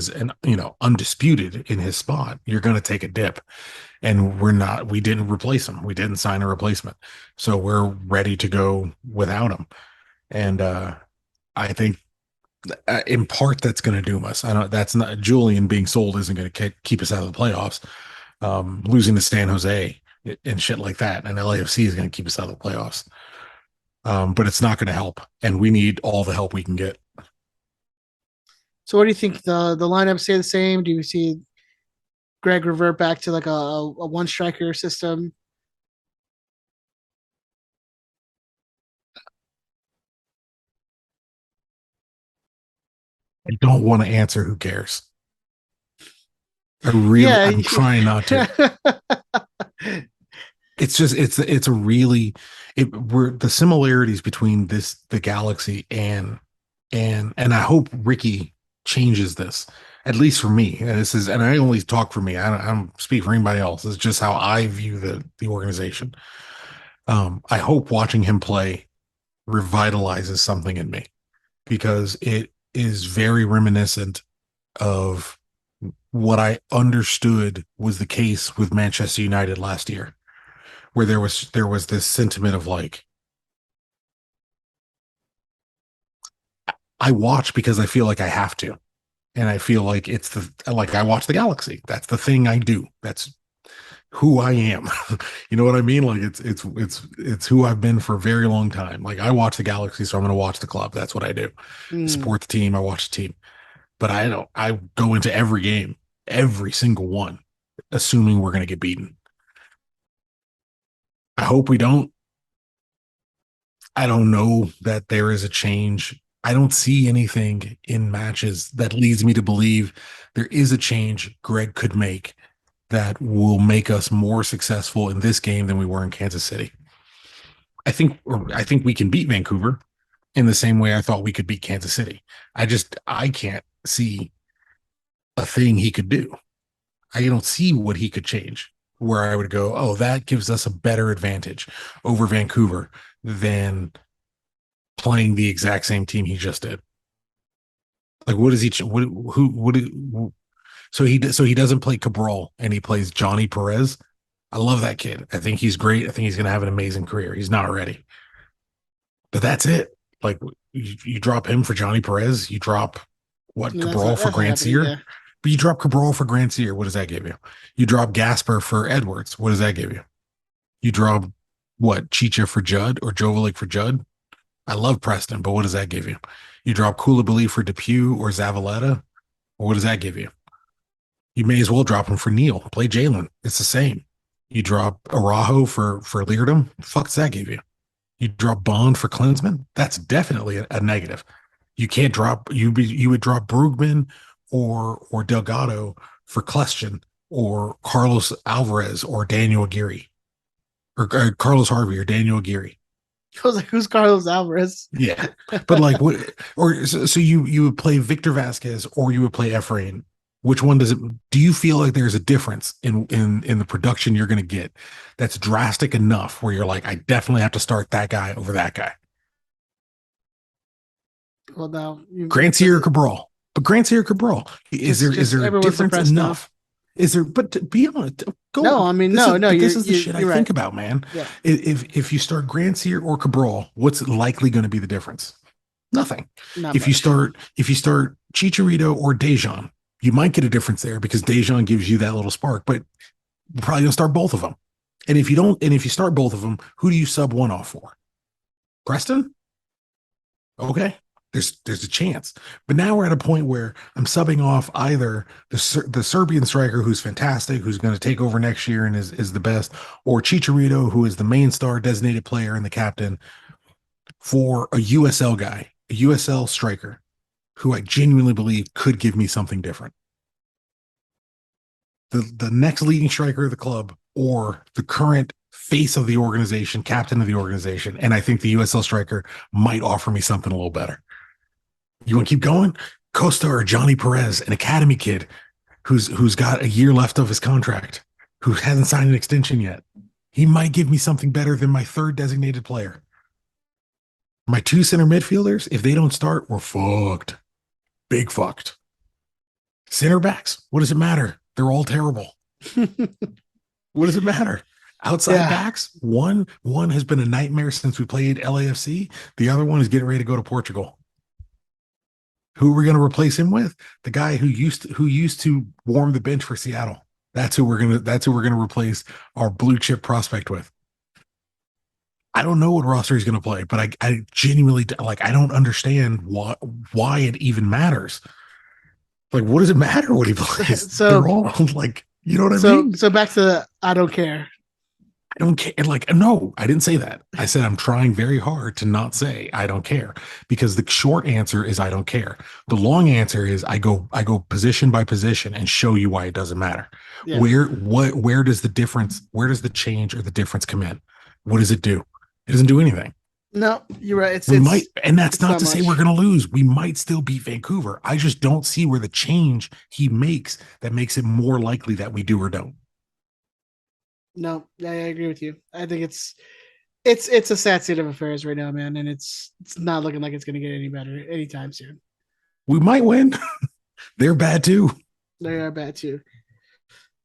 an undisputed in his spot, you're going to take a dip. And we didn't replace him. We didn't sign a replacement, so we're ready to go without him. And I think in part that's going to doom us. I know that's not Julian being sold isn't going to keep us out of the playoffs. Losing to San Jose and shit like that, and LAFC is going to keep us out of the playoffs. But it's not going to help, and we need all the help we can get. So what do you think? The lineup stay the same? Do you see Greg revert back to like a one striker system? I don't want to answer. Who cares? Yeah. I'm trying not to. It's just it's a really we're the similarities between the galaxy and I hope Ricky changes this, at least for me. And this is, and I only talk for me. I don't speak for anybody else. It's just how I view the organization. I hope watching him play revitalizes something in me, because it is very reminiscent of what I understood was the case with Manchester United last year, where there was this sentiment of like, I watch because I feel like I have to, and I feel like it's like I watch the Galaxy. That's the thing I do. That's who I am. You know what I mean? Like it's who I've been for a very long time. Like I watch the Galaxy, so I'm going to watch the club. That's what I do. Mm. Support the team. I watch the team. But I don't. I go into every game, every single one, assuming we're going to get beaten. I hope we don't. I don't know that there is a change. I don't see anything in matches that leads me to believe there is a change Greg could make that will make us more successful in this game than we were in Kansas City. I think we can beat Vancouver in the same way I thought we could beat Kansas City. I can't see a thing he could do. I don't see what he could change where I would go, oh, that gives us a better advantage over Vancouver than playing the exact same team he just did. Like, what is he? So he doesn't play Cabral and he plays Johnny Perez. I love that kid. I think he's great. I think he's going to have an amazing career. He's not already, but that's it. Like you drop him for Johnny Perez. You drop what Yeah, Cabral for that's not Grand happening. Sear. Yeah. But you drop Cabral for Grand Sear. What does that give you? You drop Gasper for Edwards. What does that give you? You drop what Chicha for Judd or Jovelik for Judd. I love Preston, but what does that give you? You drop Koulibaly for Depew or Zavaleta. Or what does that give you? You may as well drop him for Neil. Play Jalen. It's the same. You drop Araujo for Leardom. Fuck does that give you? You drop Bond for Klinsman. That's definitely a negative. You can't drop you would drop Brugman or Delgado for Klestion or Carlos Alvarez or Daniel Aguirre or Carlos Harvey or Daniel Aguirre. I was like, who's Carlos Alvarez? Yeah, but like what? Or so you would play Victor Vasquez or you would play Efrain. Which one does it? Do you feel like there's a difference in the production you're going to get that's drastic enough where you're like, I definitely have to start that guy over that guy? Well, now Grant Sear Cabral, but Grant Sear Cabral, is there a difference enough? Is there? But to be honest, no, I mean no. This is the shit I right. think about, man. Yeah. If you start Grant Sear or Cabral, what's likely going to be the difference? Nothing. Not If much. you start Chicharito or Dejan, you might get a difference there because Dejan gives you that little spark, but you're probably gonna start both of them. And if you start both of them, who do you sub one off for? Preston? Okay. There's a chance. But now we're at a point where I'm subbing off either the Serbian striker who's fantastic, who's going to take over next year and is the best, or Chicharito, who is the main star designated player and the captain, for a USL guy, a USL striker who I genuinely believe could give me something different. The next leading striker of the club or the current face of the organization, captain of the organization, and I think the USL striker might offer me something a little better. You want to keep going? Costa or Johnny Perez, an academy kid who's got a year left of his contract, who hasn't signed an extension yet. He might give me something better than my third designated player. My two center midfielders, if they don't start, we're fucked. Big fucked. Center backs, what does it matter? They're all terrible. What does it matter? Outside backs, one has been a nightmare since we played LAFC. The other one is getting ready to go to Portugal. Who are we going to replace him with? The guy who used to warm the bench for Seattle. That's who we're gonna replace our blue chip prospect with. I don't know what roster he's going to play, but I genuinely, like, I don't understand why it even matters. Like, what does it matter what he plays? So- They're all like, you know what I So mean? so back to the I don't care. I don't care. Like, no, I didn't say that. I said I'm trying very hard to not say I don't care, because the short answer is I don't care. The long answer is I go position by position and show you why it doesn't matter. Yeah. Where does the difference, where does the change or the difference come in? What does it do? It doesn't do anything. No, you're right. We might, and that's it's not not to say much. we're going to lose. We might still beat Vancouver. I just don't see where the change he makes that makes it more likely that we do or don't. No, I agree with you. I think it's a sad state of affairs right now, man, and it's not looking like it's going to get any better anytime soon. We might win. They're bad too. They are bad too.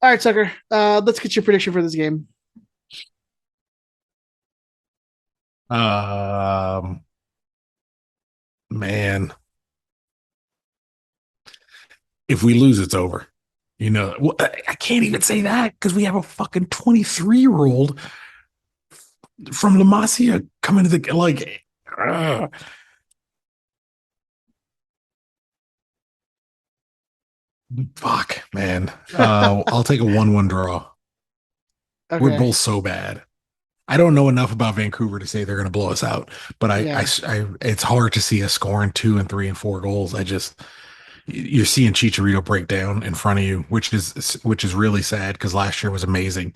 All right, Tucker. Let's get your prediction for this game. Man, if we lose, it's over. You know, well, I can't even say that because we have a fucking 23-year-old from La Masia coming to the like. Fuck, man. I'll take a 1-1 draw. Okay. We're both so bad. I don't know enough about Vancouver to say they're going to blow us out, but Yeah. it's hard to see us scoring 2 and 3 and 4 goals. You're seeing Chicharito break down in front of you, which is really sad because last year was amazing,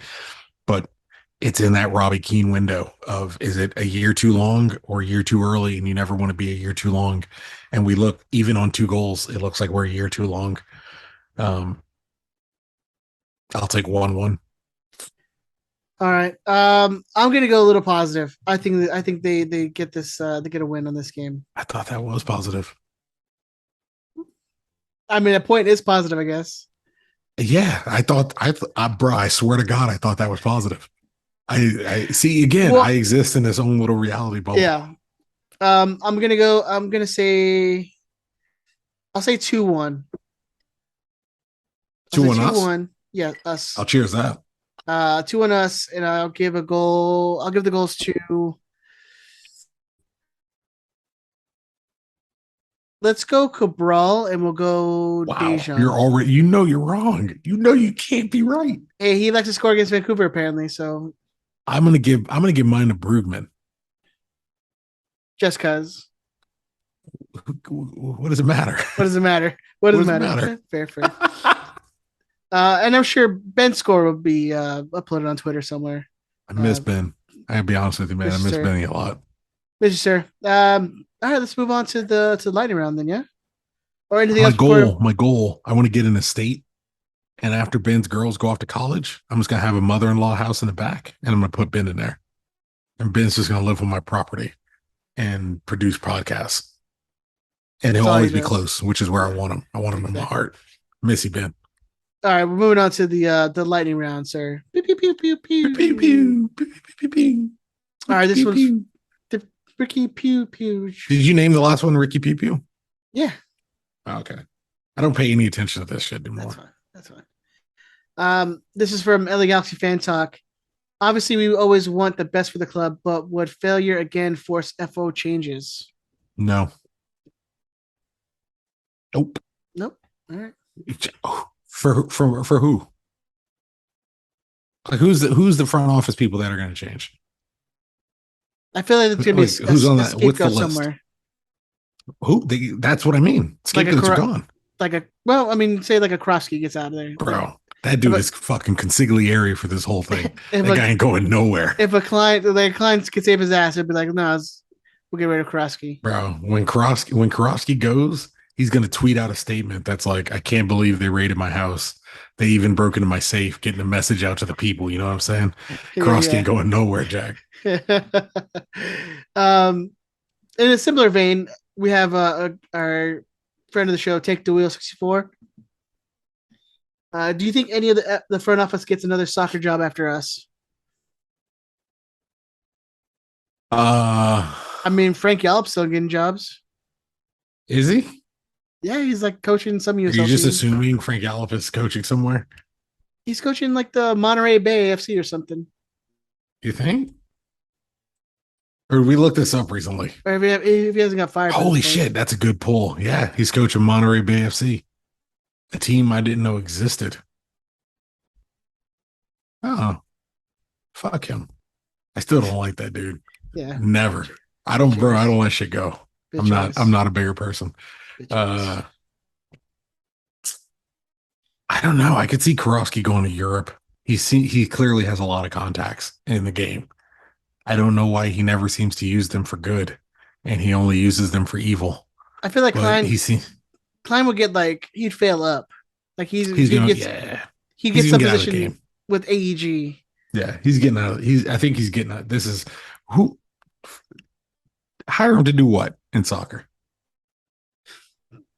but it's in that Robbie Keane window of, is it a year too long or a year too early? And you never want to be a year too long. And we look, even on 2 goals, it looks like we're a year too long. I'll take 1-1. All right. I'm gonna go a little positive. I think they get this. They get a win on this game. I thought that was positive. I mean, a point is positive, I guess. Yeah, bro, I swear to God, I thought that was positive. I see again. Well- I exist in this own little reality bubble. Yeah. I'm gonna go. I'm gonna say. I'll say 2-1. 2-1 us? 2-1. Yeah, us. I'll cheers that. 2-1 us, and I'll give a goal. I'll give the goals to. Let's go Cabral, and we'll go Wow, Dejan. you're already. You know you're wrong. You know you can't be right. Hey, he likes to score against Vancouver, apparently. So I'm gonna give mine to Brugman. just cause. What does it matter? What does it matter? What does it matter? Fair. And I'm sure Ben's score will be uploaded on Twitter somewhere. I miss Ben. I gotta be honest with you, man. I miss Sir. Benny a lot. Mr. Sir. All right, let's move on to the lightning round then, yeah? Or anything My else? goal. I want to get an estate, and after Ben's girls go off to college, I'm just gonna have a mother-in-law house in the back, and I'm gonna put Ben in there, and Ben's just gonna live on my property and produce podcasts, and he'll all he always be does. close, which is where I want him. I want him in my heart. Miss you, Ben. All right, we're moving on to the lightning round, sir. Pew, pew, pew, pew, pew. Pew, pew, pew, pew, pew, pew. All right, this Pew, one's pew. the Ricky Pew Pew. Did you name the last one Ricky Pew Pew? Yeah, Oh, okay. I don't pay any attention to this shit anymore. that's fine. This is from LA Galaxy Fan Talk. Obviously, we always want the best for the club, but would failure again force FO changes? No. Nope. Nope. All right. For who? Like who's the front office people that are going to change? I feel like it's gonna be Like, who's on that? What's the scapegoat list? somewhere. That's what I mean. Like a Scapegoats are corrupt- gone, Say like a Krosky gets out of there, bro. That dude But- is fucking consigliere for this whole thing. If That a- guy ain't going nowhere, If a client could save his ass, it'd be like, no, we'll get rid of Krosky. bro. When Karofsky goes, he's going to tweet out a statement that's like, "I can't believe they raided my house. They even broke into my safe, getting a message out to the people." You know what I'm saying? Karofsky ain't going nowhere, Jack. In a similar vein, we have our friend of the show, Take the Wheel 64. Do you think any of the front office gets another soccer job after us? I mean, Frank Yallop's still getting jobs. Is he? Yeah, he's like coaching some Are you USL just teams. assuming Frank Yallop is coaching somewhere? He's coaching like the Monterey Bay FC or something. You think? Or did we look this up recently? Or if he hasn't got fired. by Holy this point. shit, that's a good pull. Yeah, he's coaching Monterey Bay FC. A team I didn't know existed. Oh, fuck him. I still don't like that dude. Yeah. Never. I Good don't, bro. I choice. don't let shit go. Good I'm not. choice. I'm not a bigger person. Good choice. Uh, I don't know. I could see Karofsky going to Europe. He clearly has a lot of contacts in the game. I don't know why he never seems to use them for good, and he only uses them for evil. I feel like But Klein would get like he'd fail up. Like he's he gonna gets yeah he he's gets gonna some get out of the position game. with AEG. Yeah, he's getting out. He's I think he's getting out. This is who hire him to do what in soccer?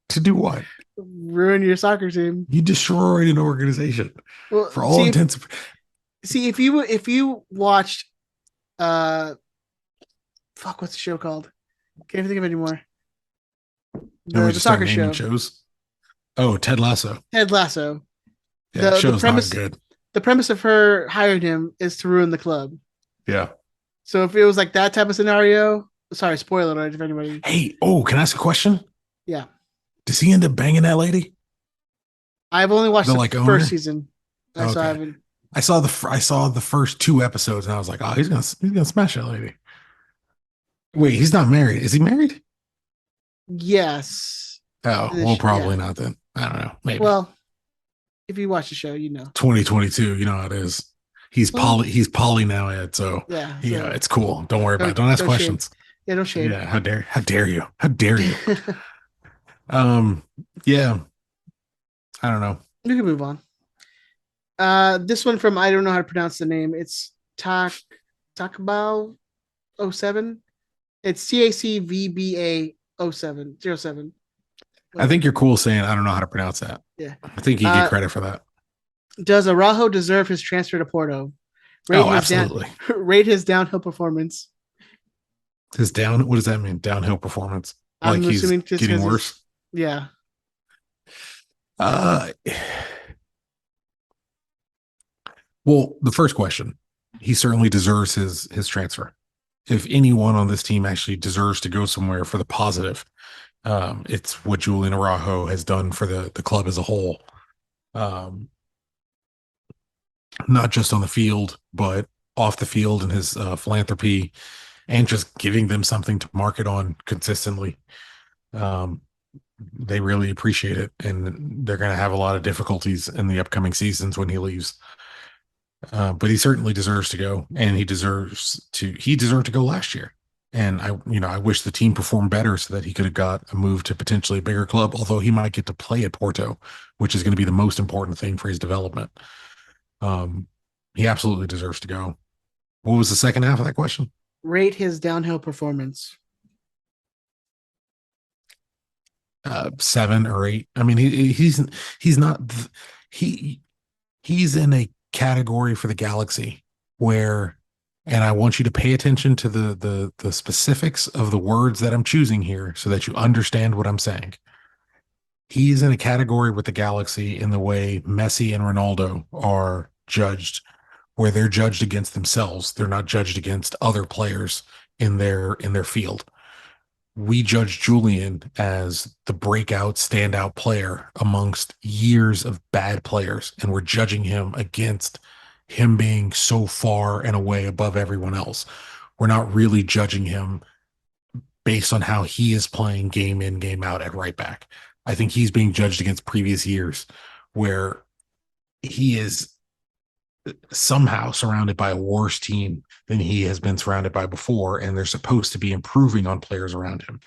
To do what? Ruin your soccer team. You destroyed an organization Well, for all intents. if you watched fuck, what's the show called? Can't even think of it anymore. And we The just start soccer naming show, shows. Oh, Ted Lasso. Ted Lasso. Yeah, The show's not premise good. the premise of her hiring him is to ruin the club. Yeah. So if it was like that type of scenario, sorry, spoiler alert if anybody. Hey, can I ask a question? Yeah, Does he end up banging that lady? I've only watched The the like first owner? season. So I Okay. haven't. I saw the first two episodes and I was like, oh, he's gonna smash that lady. Wait, he's not married. Is he married? Yes. Oh, well, probably not then. I don't know. Maybe. Well, if you watch the show, you know. 2022, you know how it is. He's poly now, Ed. So Yeah. yeah, So it's cool. Don't worry about it. Don't ask no shade. questions. Yeah, no shade. Yeah, how dare you? How dare you? Um, yeah, I don't know. We can move on. This one from I don't know how to pronounce the name. It's Takbao 07. It's TACVBA 07. I think you're cool saying I don't know how to pronounce that. Yeah. I think you get credit for that. Does Araujo deserve his transfer to Porto? Absolutely. Rate his downhill performance. What does that mean? Downhill performance. Like I'm he's assuming just getting 'cause worse. Yeah. Well, the first question, he certainly deserves his transfer. If anyone on this team actually deserves to go somewhere for the positive, it's what Julian Araujo has done for the club as a whole. Not just on the field, but off the field and his philanthropy and just giving them something to market on consistently. They really appreciate it, and they're going to have a lot of difficulties in the upcoming seasons when he leaves. But he certainly deserves to go, and he deserved to go last year. And I wish the team performed better so that he could have got a move to potentially a bigger club, although he might get to play at Porto, which is going to be the most important thing for his development. He absolutely deserves to go. What was the second half of that question? Rate his downhill performance. 7 or 8. I mean, he's not he's in a category for the galaxy where, and I want you to pay attention to the specifics of the words that I'm choosing here so that you understand what I'm saying. He's in a category with the galaxy in the way Messi and Ronaldo are judged, where they're judged against themselves. They're not judged against other players in their field. We judge Julian as the breakout, standout player amongst years of bad players, and we're judging him against him being so far and away above everyone else. We're not really judging him based on how he is playing game in, game out at right back. I think he's being judged against previous years where he is somehow surrounded by a worse team than he has been surrounded by before, and they're supposed to be improving on players around him.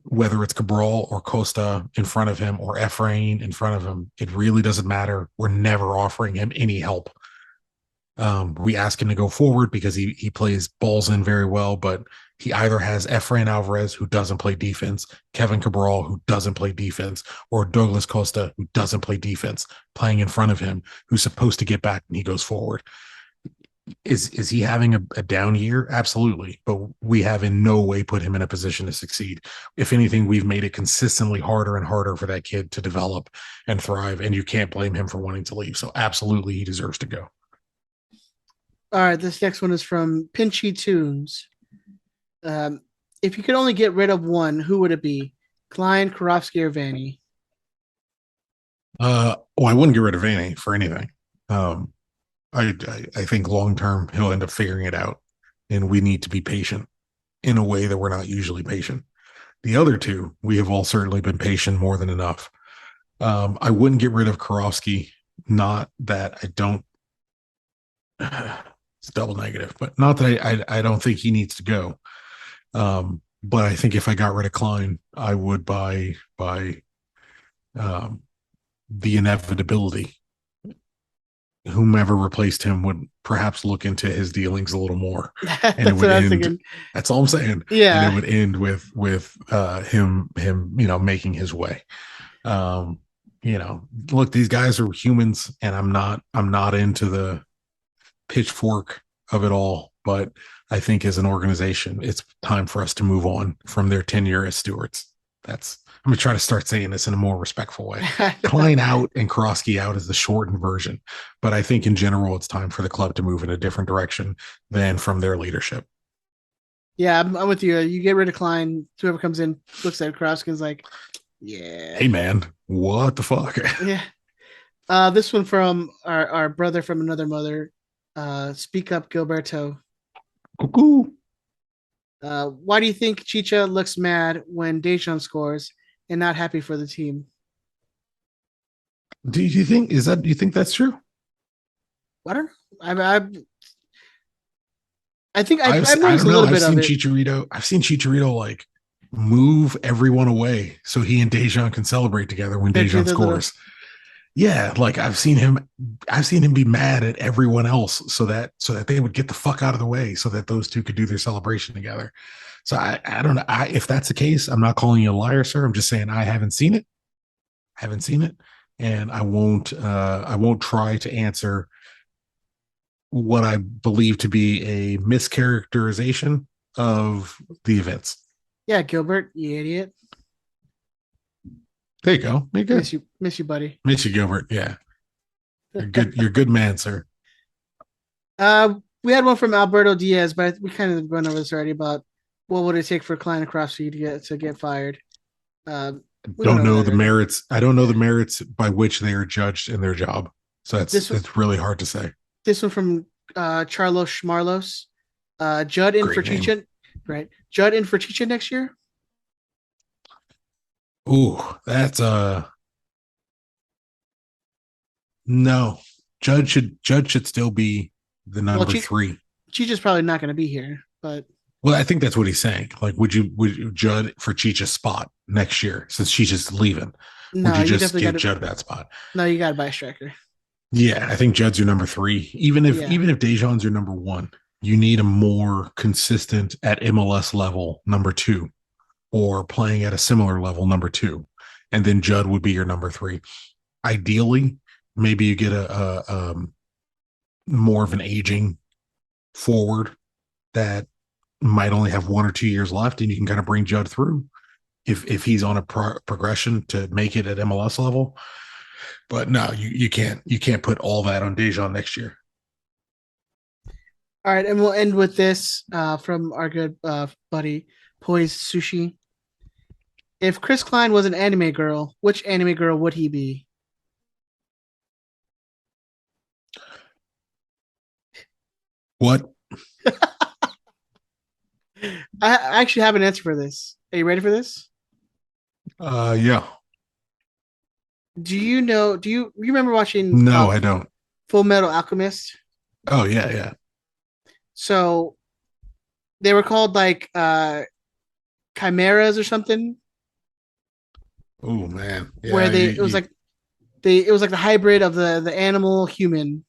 Whether it's Cabral or Costa in front of him or Efrain in front of him, it really doesn't matter. We're never offering him any help. We ask him to go forward because he plays balls in very well, but he either has Efrain Alvarez, who doesn't play defense, Kevin Cabral, who doesn't play defense, or Douglas Costa, who doesn't play defense, playing in front of him, who's supposed to get back when he goes forward. Is he having a down year? Absolutely. But we have in no way put him in a position to succeed. If anything, we've made it consistently harder and harder for that kid to develop and thrive, and you can't blame him for wanting to leave. So absolutely, he deserves to go. All right, this next one is from Pinchy Tunes. If you could only get rid of one, who would it be? Klein, Karofsky, or Vanny? Well, I wouldn't get rid of Vanny for anything. Um, I think long term he'll end up figuring it out, and we need to be patient in a way that we're not usually patient. The other two, we have all certainly been patient more than enough. I wouldn't get rid of Karofsky. Not that I don't. It's double negative, but not that I don't think he needs to go. But I think if I got rid of Klein, I would by um, the inevitability. Whomever replaced him would perhaps look into his dealings a little more, and it That's would what I was end. thinking. That's all I'm saying. And it Yeah. would end with him making his way. Um, look, these guys are humans, and I'm not into the pitchfork of it all, but I think as an organization, it's time for us to move on from their tenure as stewards. I'm gonna try to start saying this in a more respectful way. Klein out and Krosky out is the shortened version, but I think in general, it's time for the club to move in a different direction than from their leadership. Yeah, I'm with you. You get rid of Klein, whoever comes in looks at Kroskin's like, yeah. Hey man, what the fuck? Yeah. This one from our brother from another mother. Speak up, Gilberto. Cuckoo. Why do you think Chicha looks mad when Dejan scores and not happy for the team? Do you think do you think that's true? I don't know. I think I've I noticed don't a know. little bit of it. I've seen Chicharito like move everyone away so he and Dejan can celebrate together when They do Dejan the little scores. Yeah, like I've seen him be mad at everyone else so that they would get the fuck out of the way so that those two could do their celebration together. So I don't know. If that's the case, I'm not calling you a liar, sir. I'm just saying I haven't seen it. Haven't seen it. And I won't try to answer what I believe to be a mischaracterization of the events. Yeah, Gilbert, you idiot. There you go. You're good. Miss you, buddy. Miss you, Gilbert. Yeah. You're good. You're a good man, sir. We had one from Alberto Diaz, but we kind of gone over this already about what would it take for Klein across to get fired. We Don't went over know that the already. merits. I don't know the merits by which they are judged in their job. So that's really hard to say. This one from Charlos Schmarlos. Judd in Great for name. Chichen, right? Judd in for Chichen next year. Ooh, that's no. Judge should still be the number three. Chicha's probably not going to be here, but Well, I think that's what he's saying. Like, would you Judd for Chicha's spot next year since Chicha's leaving? no, Would you just definitely give got Judd that spot? no. You got to buy a striker. Yeah, I think Judd's your number three. Even if Dejan's your number one, you need a more consistent at MLS level number two, or playing at a similar level number two, and then Judd would be your number three. Ideally, maybe you get a more of an aging forward that might only have 1 or 2 years left, and you can kind of bring Judd through if he's on a progression to make it at MLS level. But no, you can't put all that on Dejan next year. All right, and we'll end with this from our good buddy Poise Sushi. If Chris Klein was an anime girl, which anime girl would he be? What? I actually have an answer for this. Are you ready for this? Yeah. Do you remember watching No, I don't. Full Metal Alchemist? Oh yeah. So they were called like chimeras or something. Oh man. Yeah, where it was like the hybrid of the animal human.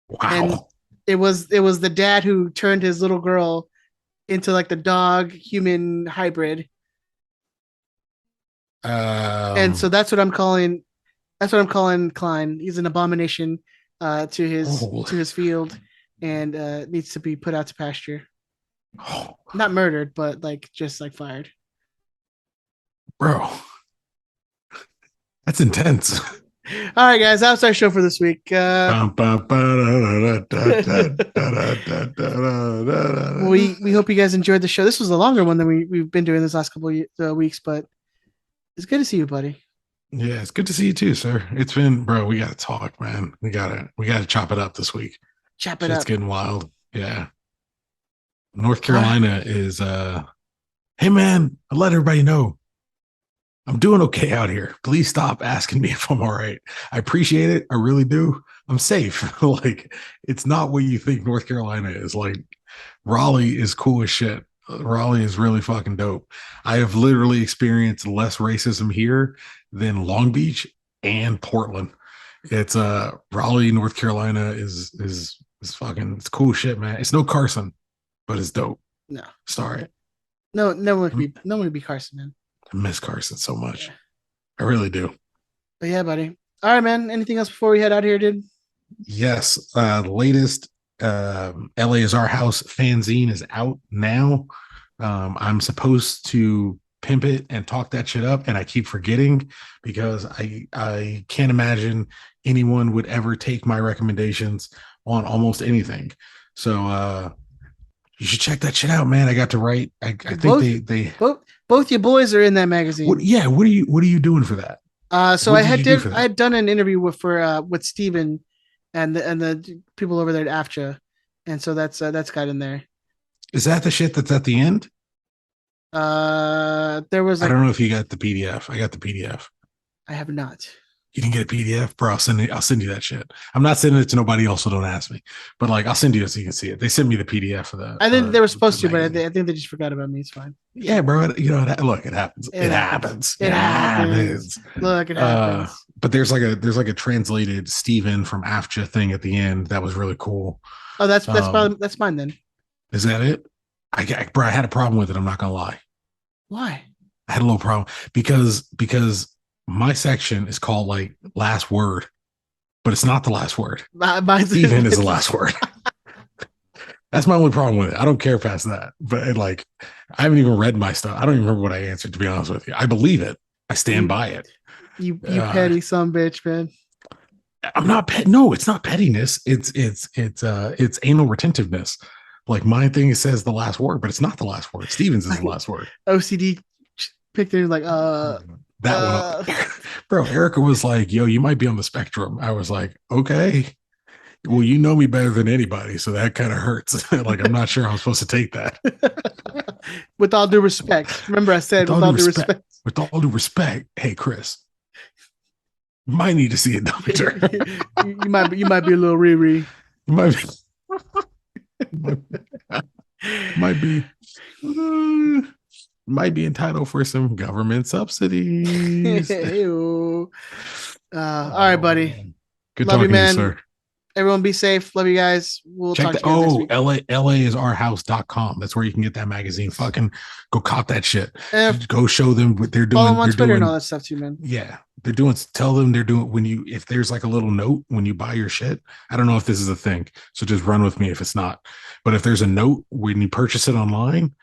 wow. And it was the dad who turned his little girl into like the dog human hybrid. And so that's what I'm calling Klein. He's an abomination to his field and needs to be put out to pasture. Not murdered, but like just like fired. Bro. That's intense. All right, guys, that's our show for this week. We hope you guys enjoyed the show. This was a longer one than we've been doing this last couple of weeks, but it's good to see you, buddy. Yeah, it's good to see you too, sir. It's been, bro. We gotta talk, man. We gotta chop it up this week. Chop it Shit's up. getting wild. Yeah. North All right. Carolina is hey man, I let everybody know I'm doing okay out here. Please stop asking me if I'm all right. I appreciate it. I really do. I'm safe. Like, it's not what you think North Carolina is. Like, Raleigh is cool as shit. Raleigh is really fucking dope. I have literally experienced less racism here than Long Beach and Portland. It's Raleigh, North Carolina is fucking, it's cool shit, man. It's no Carson, but it's dope. No, Sorry. no one would be Carson, man. I miss Carson so much. Yeah. I really do. But yeah, buddy. All right, man. Anything else before we head out here, dude? Yes. The latest LA is Our House fanzine is out now. I'm supposed to pimp it and talk that shit up, and I keep forgetting because I can't imagine anyone would ever take my recommendations on almost anything. So you should check that shit out, man. I got to write. I think they both your boys are in that magazine. what are you doing for that? So What I did you do had for that? I had done an interview with Steven and the people over there at AFTRA, and so that's got in there. Is that the shit that's at the end? There was I like don't know if you got the PDF. I got the PDF. I have not. You didn't get a PDF, bro. I'll send you that shit. I'm not sending it to nobody else, so don't ask me. But like, I'll send you it so you can see it. They sent me the PDF of that. I think they were supposed to, but I think they just forgot about me. It's fine. Yeah, bro. You know, look, it happens. It happens. It happens. Look, it happens. But there's like a translated Steven from AFTRA thing at the end that was really cool. Oh, that's mine then. Is that it? Bro, I had a problem with it. I'm not gonna lie. Why? I had a little problem because my section is called like last word, but it's not the last word. Steven is the last word. That's my only problem with it. I don't care past that. But like, I haven't even read my stuff. I don't even remember what I answered, to be honest with you. I believe it. I stand by it. You petty son bitch, man. I'm not pet. No, it's not pettiness. It's anal retentiveness. Like, my thing says the last word, but it's not the last word. Steven's is the last word. OCD picked it like that one, bro. Erica was like, "Yo, you might be on the spectrum." I was like, "Okay, well, you know me better than anybody, so that kind of hurts." Like, I'm not sure I'm supposed to take that. With all due respect, remember I said with all due respect. With all due respect, hey Chris, you might need to see a doctor. you might be a little Riri. You might be entitled for some government subsidies. All right, buddy. Good Love talking you, man. to you, sir. Everyone be safe. Love you guys. We'll talk to you guys next week. LAisourhouse.com. That's where you can get that magazine. Fucking go cop that shit. Go show them what they're doing. Follow them on Twitter and all that stuff too, man. Yeah. Tell them they're doing if there's like a little note when you buy your shit. I don't know if this is a thing. So just run with me if it's not. But if there's a note when you purchase it online,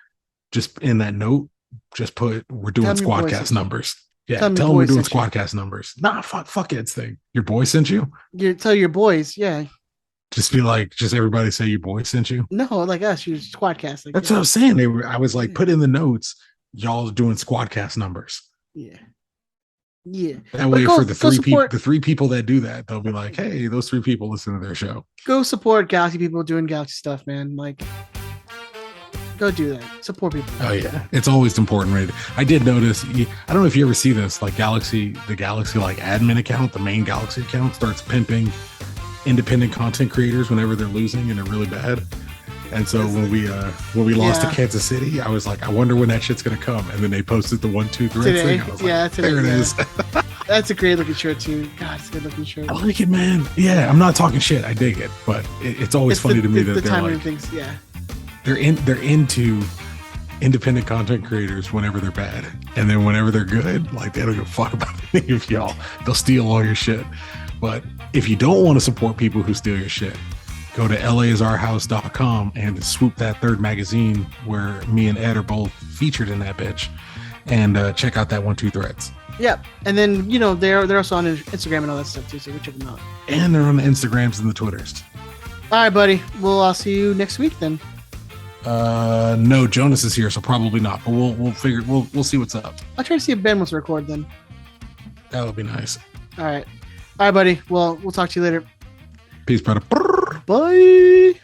just in that note, just put we're doing Squadcast numbers. Yeah, tell them we're doing Squadcast numbers. Nah, fuck Ed's thing. Your boy sent you? Tell your boys, yeah. Just be like, just everybody say your boy sent you? No, like us, you Squadcast. Like, that's what I was saying. I was like, put in the notes, y'all doing Squadcast numbers. Yeah. Yeah. That way, for the three people that do that, they'll be like, hey, those 3 people listen to their show. Go support Galaxy people doing Galaxy stuff, man. Like, go do that. Support people. Oh yeah, it's always important, right? I did notice. I don't know if you ever see this. Like the Galaxy like admin account, the main Galaxy account starts pimping independent content creators whenever they're losing and they're really bad. And so when we lost to Kansas City, I was like, I wonder when that shit's gonna come. And then they posted the 1-2 threads thing. I was like, there it is. That's a great looking shirt too. God, it's a good looking shirt. I like it, man. Yeah, I'm not talking shit. I dig it, but it's always funny to me that they're like, things, yeah. They're into independent content creators whenever they're bad, and then whenever they're good, like they don't give a fuck about any of y'all. They'll steal all your shit. But if you don't want to support people who steal your shit, go to LAisourhouse.com and swoop that 3rd magazine where me and Ed are both featured in that bitch, and check out that 1-2 threads. Yep, and then they're also on Instagram and all that stuff too, so go check them out. And they're on the Instagrams and the Twitters. All right, buddy. I'll see you next week then. No, Jonas is here, so probably not. But we'll see what's up. I'll try to see if Ben wants to record then. That would be nice. All right, buddy. Well, we'll talk to you later. Peace, brother. Bye.